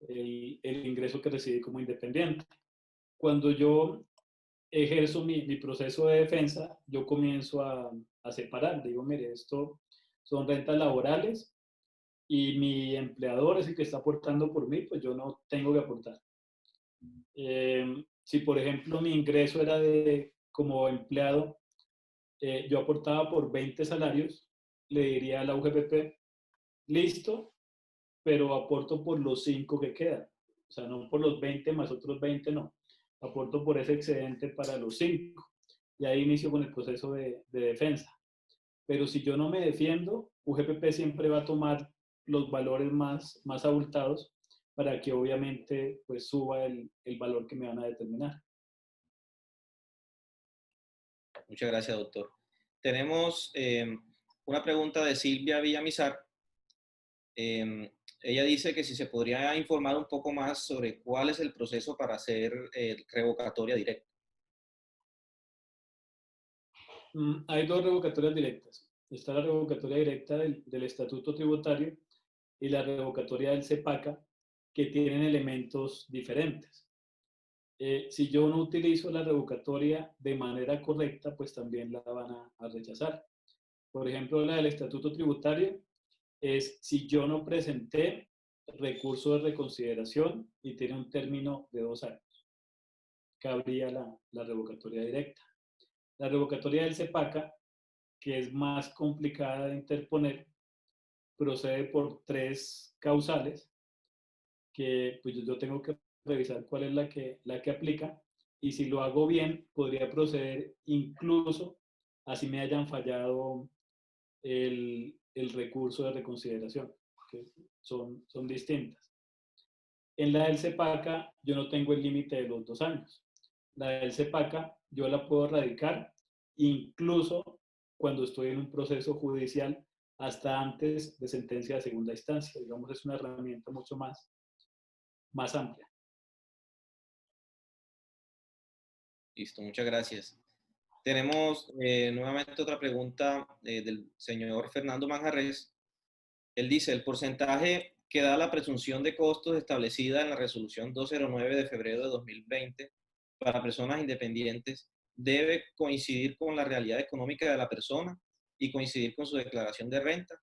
el ingreso que recibí como independiente. Cuando yo ejerzo mi proceso de defensa, yo comienzo a separar. Digo, mire, esto son rentas laborales y mi empleador es el que está aportando por mí, pues yo no tengo que aportar. Si, por ejemplo, mi ingreso era como empleado, yo aportaba por 20 salarios, le diría a la UGPP, listo, pero aporto por los 5 que quedan. O sea, no por los 20 más otros 20, no. Aporto por ese excedente para los 5. Y ahí inicio con el proceso de defensa. Pero si yo no me defiendo, UGPP siempre va a tomar los valores más abultados para que obviamente pues suba el valor que me van a determinar. Muchas gracias, doctor. Tenemos una pregunta de Silvia Villamizar. Ella dice que si se podría informar un poco más sobre cuál es el proceso para hacer revocatoria directa. Hay 2 revocatorias directas. Está la revocatoria directa del Estatuto Tributario y la revocatoria del CEPACA, que tienen elementos diferentes. Si yo no utilizo la revocatoria de manera correcta, pues también la van a rechazar. Por ejemplo, la del Estatuto Tributario es si yo no presenté recurso de reconsideración y tiene un término de 2 años. Cabría la revocatoria directa. La revocatoria del CEPACA que es más complicada de interponer, procede por 3 causales que pues yo tengo que revisar cuál es la que aplica, y si lo hago bien, podría proceder incluso así me hayan fallado el recurso de reconsideración, que son distintas. En la del CEPACA yo no tengo el límite de los 2 años. La del CEPACA yo la puedo radicar incluso cuando estoy en un proceso judicial hasta antes de sentencia de segunda instancia. Digamos, es una herramienta mucho más amplia. Listo, muchas gracias. Tenemos nuevamente otra pregunta del señor Fernando Manjarres. Él dice, el porcentaje que da la presunción de costos establecida en la resolución 209 de febrero de 2020 para personas independientes debe coincidir con la realidad económica de la persona y coincidir con su declaración de renta.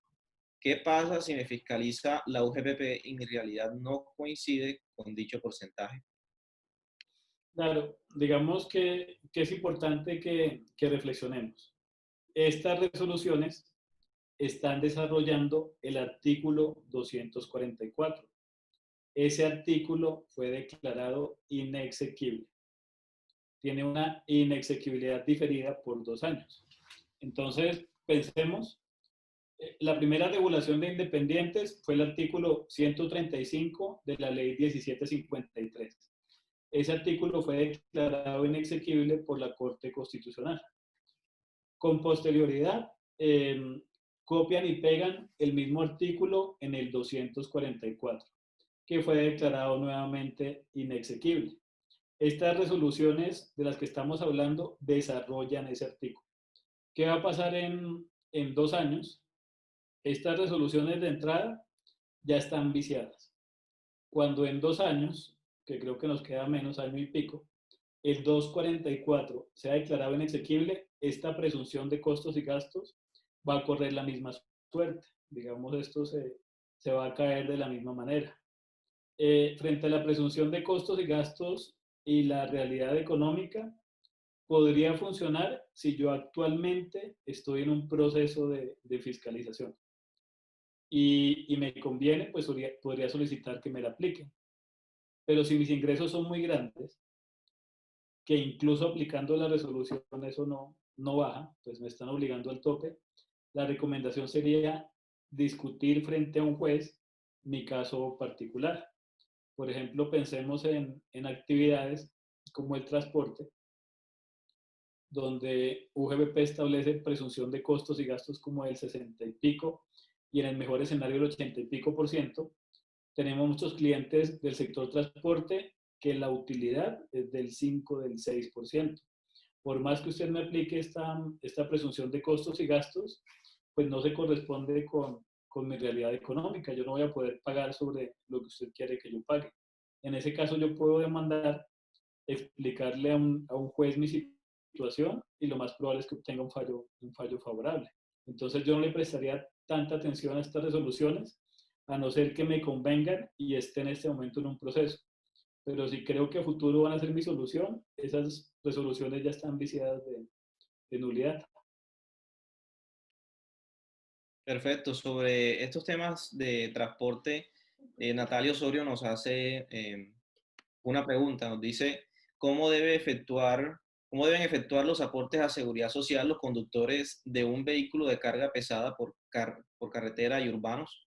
¿Qué pasa si me fiscaliza la UGPP y mi realidad no coincide con dicho porcentaje? Claro, digamos que es importante que reflexionemos. Estas resoluciones están desarrollando el artículo 244. Ese artículo fue declarado inexequible. Tiene una inexequibilidad diferida por 2 años. Entonces, pensemos, la primera regulación de independientes fue el artículo 135 de la ley 1753. Ese artículo fue declarado inexequible por la Corte Constitucional. Con posterioridad, copian y pegan el mismo artículo en el 244, que fue declarado nuevamente inexequible. Estas resoluciones de las que estamos hablando desarrollan ese artículo. ¿Qué va a pasar en 2 años? Estas resoluciones de entrada ya están viciadas. Cuando en 2 años, que creo que nos queda menos, año y pico, el 244 sea declarado inexequible, esta presunción de costos y gastos va a correr la misma suerte. Digamos, esto se va a caer de la misma manera. Frente a la presunción de costos y gastos y la realidad económica, podría funcionar si yo actualmente estoy en un proceso de fiscalización. Y me conviene, pues podría solicitar que me la apliquen. Pero si mis ingresos son muy grandes, que incluso aplicando la resolución eso no baja, pues me están obligando al tope, la recomendación sería discutir frente a un juez mi caso particular. Por ejemplo, pensemos en actividades como el transporte, donde UGPP establece presunción de costos y gastos como el 60 y pico, y en el mejor escenario el 80 y pico %. Tenemos muchos clientes del sector transporte que la utilidad es del 5, del 6%. Por más que usted me aplique esta presunción de costos y gastos, pues no se corresponde con mi realidad económica. Yo no voy a poder pagar sobre lo que usted quiere que yo pague. En ese caso yo puedo demandar, explicarle a un juez mi situación y lo más probable es que obtenga un fallo favorable. Entonces yo no le prestaría tanta atención a estas resoluciones, a no ser que me convengan y esté en este momento en un proceso. Pero si creo que a futuro van a ser mi solución, esas resoluciones ya están viciadas de nulidad. Perfecto. Sobre estos temas de transporte, Natalia Osorio nos hace una pregunta. Nos dice, ¿cómo deben efectuar los aportes a seguridad social los conductores de un vehículo de carga pesada por carretera y urbanos?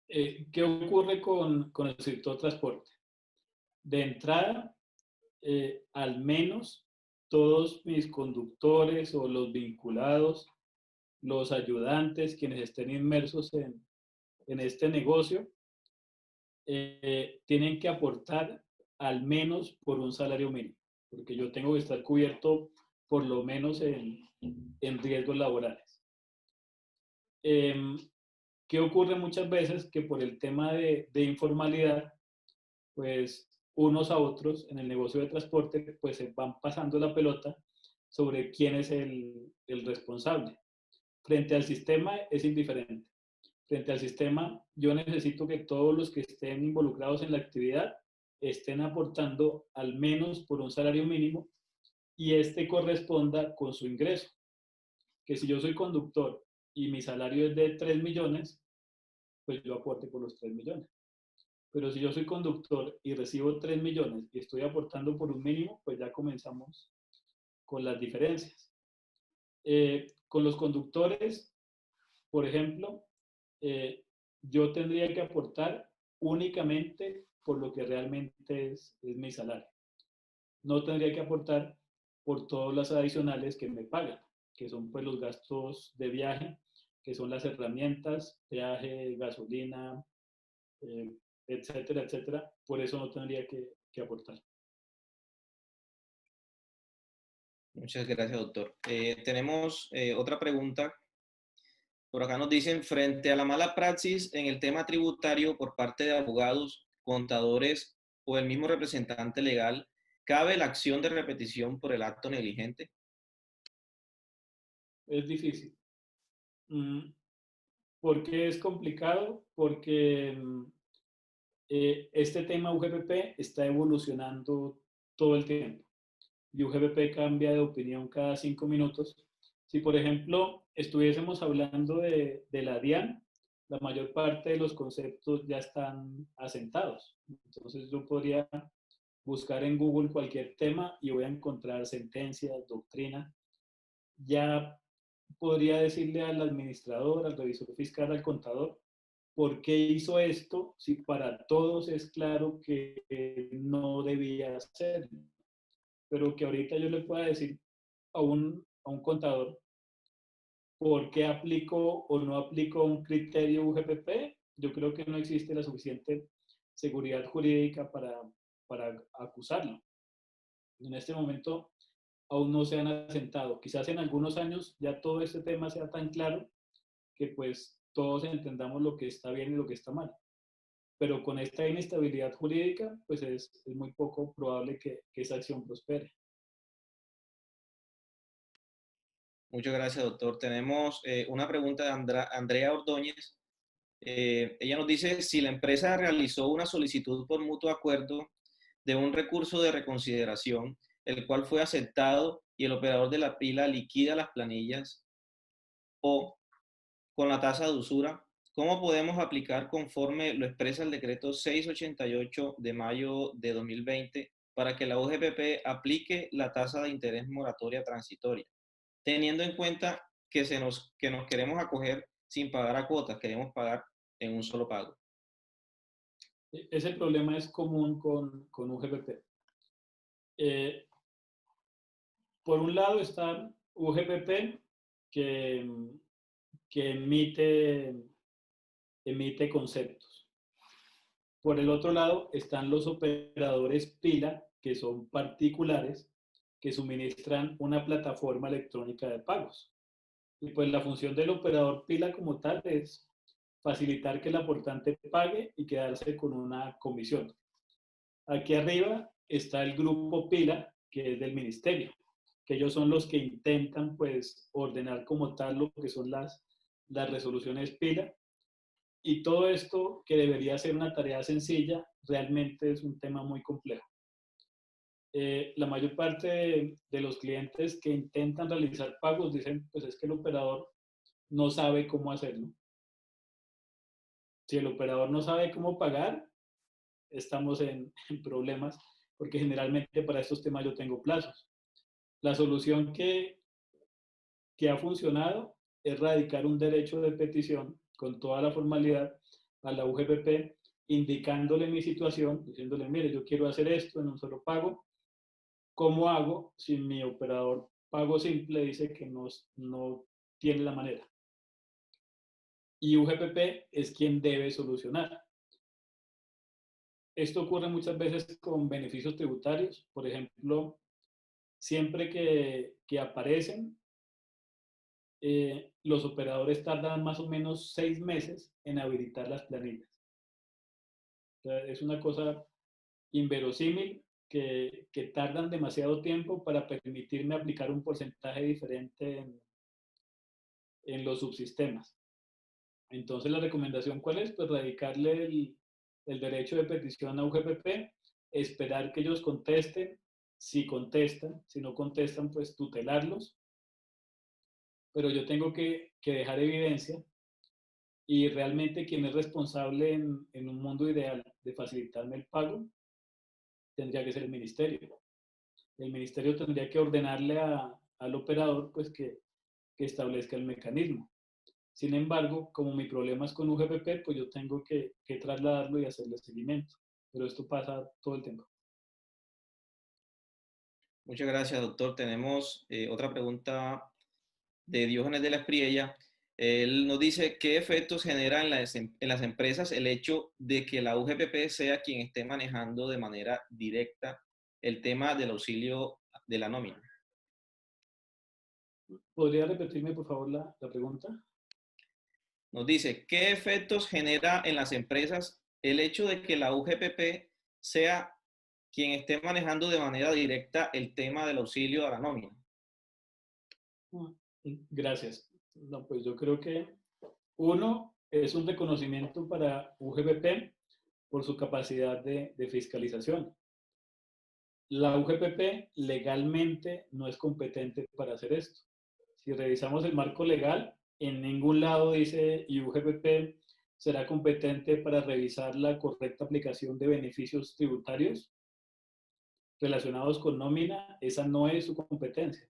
¿Qué ocurre con el sector transporte? De entrada, al menos todos mis conductores o los vinculados, los ayudantes, quienes estén inmersos en este negocio, tienen que aportar al menos por un salario mínimo, porque yo tengo que estar cubierto por lo menos en riesgos laborales. ¿Qué ocurre muchas veces? Que por el tema de informalidad, pues unos a otros en el negocio de transporte, pues se van pasando la pelota sobre quién es el responsable. Frente al sistema es indiferente. Frente al sistema, yo necesito que todos los que estén involucrados en la actividad estén aportando al menos por un salario mínimo y este corresponda con su ingreso. Que si yo soy conductor y mi salario es de 3 millones, pues yo aporte por los 3 millones. Pero si yo soy conductor y recibo 3 millones y estoy aportando por un mínimo, pues ya comenzamos con las diferencias. Con los conductores, por ejemplo, yo tendría que aportar únicamente por lo que realmente es mi salario. No tendría que aportar por todas las adicionales que me pagan, que son pues los gastos de viaje, que son las herramientas, peaje, gasolina, etcétera, etcétera. Por eso no tendría que aportar. Muchas gracias, doctor. Tenemos otra pregunta. Por acá nos dicen, frente a la mala praxis en el tema tributario por parte de abogados, contadores o el mismo representante legal, ¿cabe la acción de repetición por el acto negligente? Es difícil. ¿Por qué es complicado? Porque este tema UGPP está evolucionando todo el tiempo y UGPP cambia de opinión cada 5 minutos. Si, por ejemplo, estuviésemos hablando de la DIAN, la mayor parte de los conceptos ya están asentados. Entonces yo podría buscar en Google cualquier tema y voy a encontrar sentencias, doctrina. Ya podría decirle al administrador, al revisor fiscal, al contador, ¿por qué hizo esto si para todos es claro que no debía hacerlo? Pero que ahorita yo le pueda decir a un contador por qué aplicó o no aplicó un criterio UGPP, yo creo que no existe la suficiente seguridad jurídica para acusarlo. En este momento aún no se han asentado. Quizás en algunos años ya todo este tema sea tan claro que pues todos entendamos lo que está bien y lo que está mal. Pero con esta inestabilidad jurídica, pues es muy poco probable que esa acción prospere. Muchas gracias, doctor. Tenemos una pregunta de Andrea Ordóñez. Ella nos dice, si la empresa realizó una solicitud por mutuo acuerdo de un recurso de reconsideración, el cual fue aceptado y el operador de la pila liquida las planillas o con la tasa de usura, ¿cómo podemos aplicar conforme lo expresa el decreto 688 de mayo de 2020 para que la UGPP aplique la tasa de interés moratoria transitoria? Teniendo en cuenta que nos queremos acoger sin pagar a cuotas, queremos pagar en un solo pago. Ese problema es común con UGPP. Por un lado está UGPP que emite conceptos. Por el otro lado están los operadores pila, que son particulares, que suministran una plataforma electrónica de pagos. Y pues la función del operador pila como tal es facilitar que el aportante pague y quedarse con una comisión. Aquí arriba está el grupo pila, que es del ministerio, que ellos son los que intentan pues ordenar como tal lo que son las resoluciones pila. Y todo esto, que debería ser una tarea sencilla, realmente es un tema muy complejo. La mayor parte de los clientes que intentan realizar pagos dicen, pues es que el operador no sabe cómo hacerlo. Si el operador no sabe cómo pagar, estamos en problemas, porque generalmente para estos temas yo tengo plazos. La solución que ha funcionado es radicar un derecho de petición con toda la formalidad a la UGPP, indicándole mi situación, diciéndole, mire, yo quiero hacer esto en un solo pago. ¿Cómo hago si mi operador pago simple dice que no tiene la manera? Y UGPP es quien debe solucionar. Esto ocurre muchas veces con beneficios tributarios. Por ejemplo, siempre que aparecen, los operadores tardan más o menos 6 meses en habilitar las planillas. O sea, es una cosa inverosímil que tardan demasiado tiempo para permitirme aplicar un porcentaje diferente en los subsistemas. Entonces, la recomendación, ¿cuál es? Pues radicarle el derecho de petición a UGPP, esperar que ellos contesten, si contestan, si no contestan, pues tutelarlos, pero yo tengo que dejar evidencia y realmente quien es responsable en un mundo ideal de facilitarme el pago tendría que ser el ministerio. El ministerio tendría que ordenarle al operador pues que establezca el mecanismo. Sin embargo, como mi problema es con UGPP, pues yo tengo que trasladarlo y hacerle seguimiento. Pero esto pasa todo el tiempo. Muchas gracias, doctor. Tenemos otra pregunta de Diógenes de la Espriella. Él nos dice, ¿qué efectos genera en las empresas el hecho de que la UGPP sea quien esté manejando de manera directa el tema del auxilio de la nómina? ¿Podría repetirme, por favor, la pregunta? Nos dice, ¿qué efectos genera en las empresas el hecho de que la UGPP sea quien esté manejando de manera directa el tema del auxilio a la nómina? Gracias. No, pues yo creo que uno es un reconocimiento para UGPP por su capacidad de fiscalización. La UGPP legalmente no es competente para hacer esto. Si revisamos el marco legal, en ningún lado dice y UGPP será competente para revisar la correcta aplicación de beneficios tributarios relacionados con nómina. Esa no es su competencia.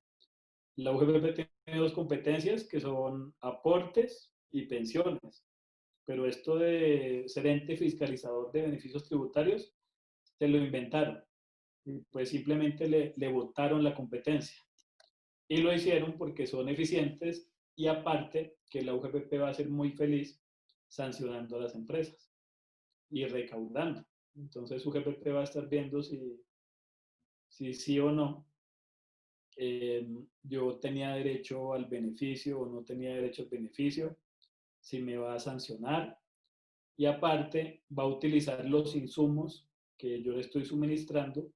La UGPP tiene dos competencias que son aportes y pensiones. Pero esto de ser ente fiscalizador de beneficios tributarios, se lo inventaron. Y pues simplemente le botaron la competencia. Y lo hicieron porque son eficientes y aparte que la UGPP va a ser muy feliz sancionando a las empresas y recaudando. Entonces UGPP va a estar viendo si sí o no yo tenía derecho al beneficio o no tenía derecho al beneficio, si me va a sancionar y aparte va a utilizar los insumos que yo le estoy suministrando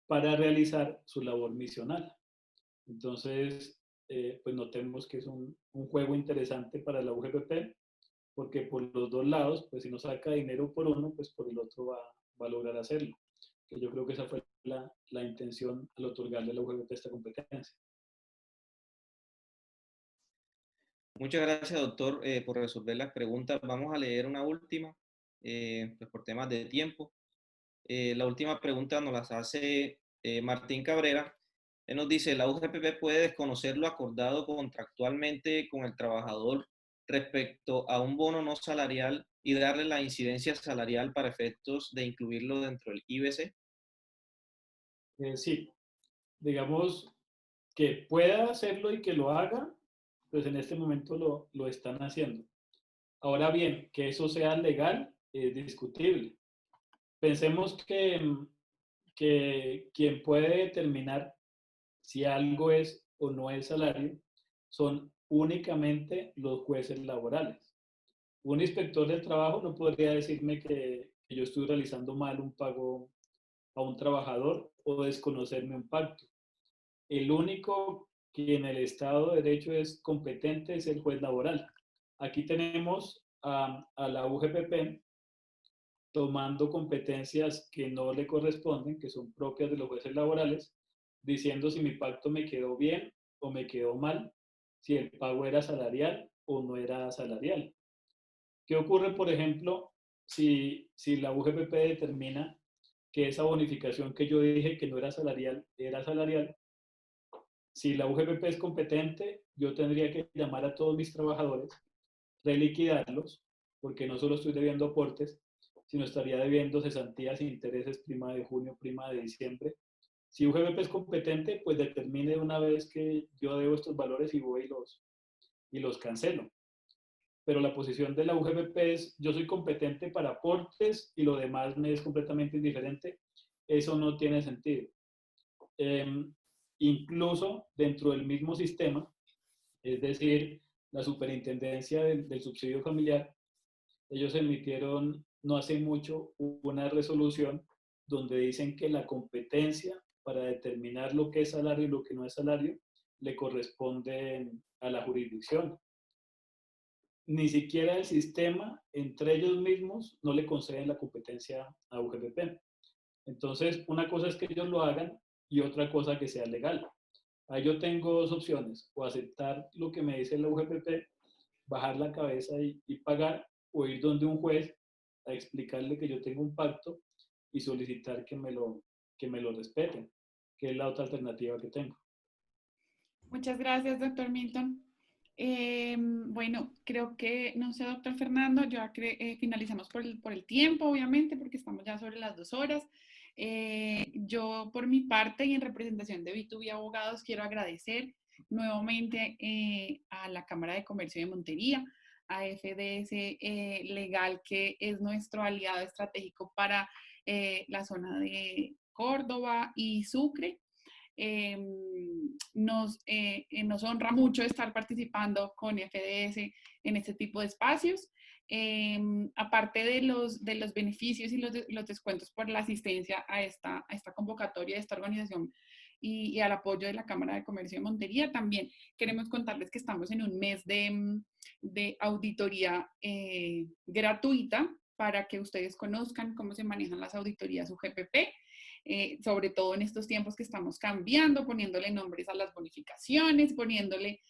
para realizar su labor misional. Entonces, pues notemos que es un juego interesante para la UGPP, porque por los dos lados, pues si no saca dinero por uno, pues por el otro va a lograr hacerlo. Que yo creo que esa fue la intención al otorgarle a la UGPP esta competencia. Muchas gracias, doctor, por resolver las preguntas. Vamos a leer una última, pues por temas de tiempo. La última pregunta nos las hace Martín Cabrera. Él nos dice, ¿la UGPP puede desconocer lo acordado contractualmente con el trabajador respecto a un bono no salarial y darle la incidencia salarial para efectos de incluirlo dentro del IBC? Sí, digamos que pueda hacerlo y que lo haga, pues en este momento lo están haciendo. Ahora bien, que eso sea legal es discutible. Pensemos que quien puede determinar si algo es o no es salario son únicamente los jueces laborales. Un inspector del trabajo no podría decirme que yo estoy realizando mal un pago a un trabajador o desconocerme un pacto. El único que en el Estado de Derecho es competente es el juez laboral. Aquí tenemos a la UGPP tomando competencias que no le corresponden, que son propias de los jueces laborales, diciendo si mi pacto me quedó bien o me quedó mal, si el pago era salarial o no era salarial. ¿Qué ocurre, por ejemplo, si la UGPP determina que esa bonificación que yo dije que no era salarial, era salarial? Si la UGPP es competente, yo tendría que llamar a todos mis trabajadores, reliquidarlos, porque no solo estoy debiendo aportes, sino estaría debiendo cesantías, intereses, prima de junio, prima de diciembre. Si UGPP es competente, pues determine de una vez que yo debo estos valores y voy y los cancelo. Pero la posición de la UGPP es, yo soy competente para aportes y lo demás me es completamente indiferente. Eso no tiene sentido. Incluso dentro del mismo sistema, es decir, la superintendencia del subsidio familiar, ellos emitieron no hace mucho una resolución donde dicen que la competencia para determinar lo que es salario y lo que no es salario le corresponde a la jurisdicción. Ni siquiera el sistema, entre ellos mismos, no le conceden la competencia a UGPP. Entonces, una cosa es que ellos lo hagan y otra cosa que sea legal. Ahí yo tengo dos opciones, o aceptar lo que me dice la UGPP, bajar la cabeza y pagar, o ir donde un juez a explicarle que yo tengo un pacto y solicitar que me lo respeten, que es la otra alternativa que tengo. Muchas gracias, doctor Milton. Bueno, creo que, no sé, doctor Fernando, ya finalizamos por el tiempo, obviamente, porque estamos ya sobre las 2 horas. Yo, por mi parte y en representación de B2B Abogados, quiero agradecer nuevamente a la Cámara de Comercio de Montería, a FDS Legal, que es nuestro aliado estratégico para la zona de Córdoba y Sucre. Nos honra mucho estar participando con FDS en este tipo de espacios. Aparte de los beneficios y los descuentos por la asistencia a esta convocatoria de esta organización y al apoyo de la Cámara de Comercio de Montería, también queremos contarles que estamos en un mes de auditoría gratuita para que ustedes conozcan cómo se manejan las auditorías UGPP. Sobre todo en estos tiempos que estamos cambiando, poniéndole nombres a las bonificaciones, poniéndole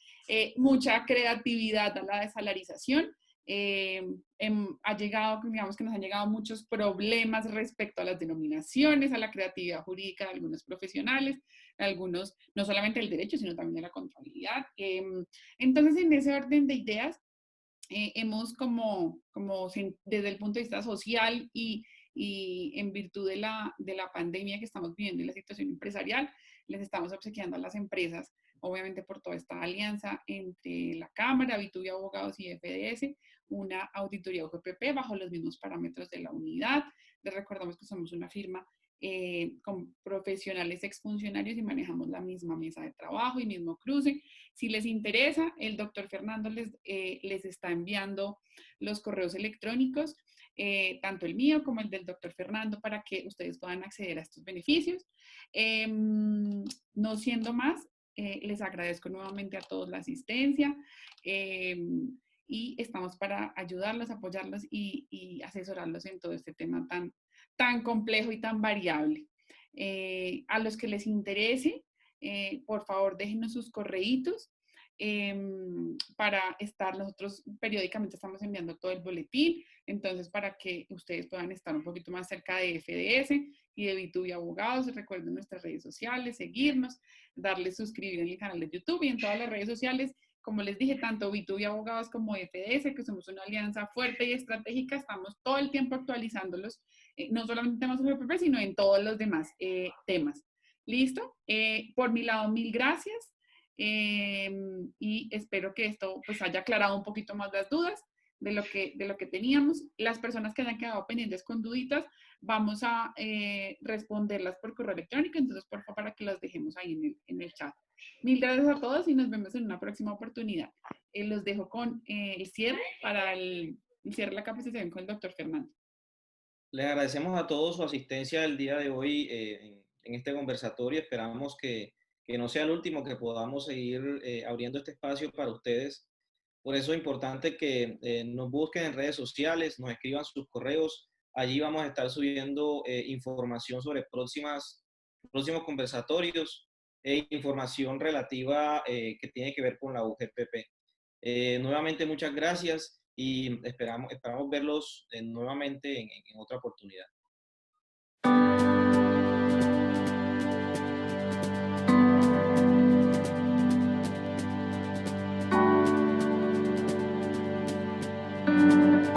mucha creatividad a la desalarización. Digamos que nos han llegado muchos problemas respecto a las denominaciones, a la creatividad jurídica de algunos profesionales, algunos, no solamente del derecho, sino también de la contabilidad. Entonces, en ese orden de ideas, hemos desde el punto de vista social y en virtud de la pandemia que estamos viviendo y la situación empresarial, les estamos obsequiando a las empresas, obviamente por toda esta alianza entre la Cámara, B2B Abogados y FDS, una auditoría UGPP bajo los mismos parámetros de la unidad. Les recordamos que somos una firma con profesionales exfuncionarios y manejamos la misma mesa de trabajo y mismo cruce. Si les interesa, el doctor Fernando les está enviando los correos electrónicos, tanto el mío como el del doctor Fernando, para que ustedes puedan acceder a estos beneficios. No siendo más, les agradezco nuevamente a todos la asistencia y estamos para ayudarlos, apoyarlos y asesorarlos en todo este tema tan complejo y tan variable. A los que les interese, por favor déjenos sus correitos para estar, nosotros periódicamente estamos enviando todo el boletín, entonces para que ustedes puedan estar un poquito más cerca de FDS y de B2B Abogados. Recuerden nuestras redes sociales, seguirnos, darles suscribir en el canal de YouTube y en todas las redes sociales. Como les dije, tanto B2B Abogados como FDS, que somos una alianza fuerte y estratégica, estamos todo el tiempo actualizándolos, no solamente en temas UGPP, sino en todos los demás temas. ¿Listo? Por mi lado, mil gracias y espero que esto pues haya aclarado un poquito más las dudas de lo que teníamos. Las personas que hayan quedado pendientes con duditas, vamos a responderlas por correo electrónico, entonces por favor para que las dejemos ahí en el chat. Mil gracias a todos y nos vemos en una próxima oportunidad. Los dejo con el cierre para el cierre de la capacitación con el doctor Fernando. Les agradecemos a todos su asistencia el día de hoy en este conversatorio. Esperamos que no sea el último, que podamos seguir abriendo este espacio para ustedes. Por eso es importante que nos busquen en redes sociales, nos escriban sus correos. Allí vamos a estar subiendo información sobre próximos conversatorios e información relativa que tiene que ver con la UGPP. Nuevamente, muchas gracias y esperamos verlos nuevamente en otra oportunidad.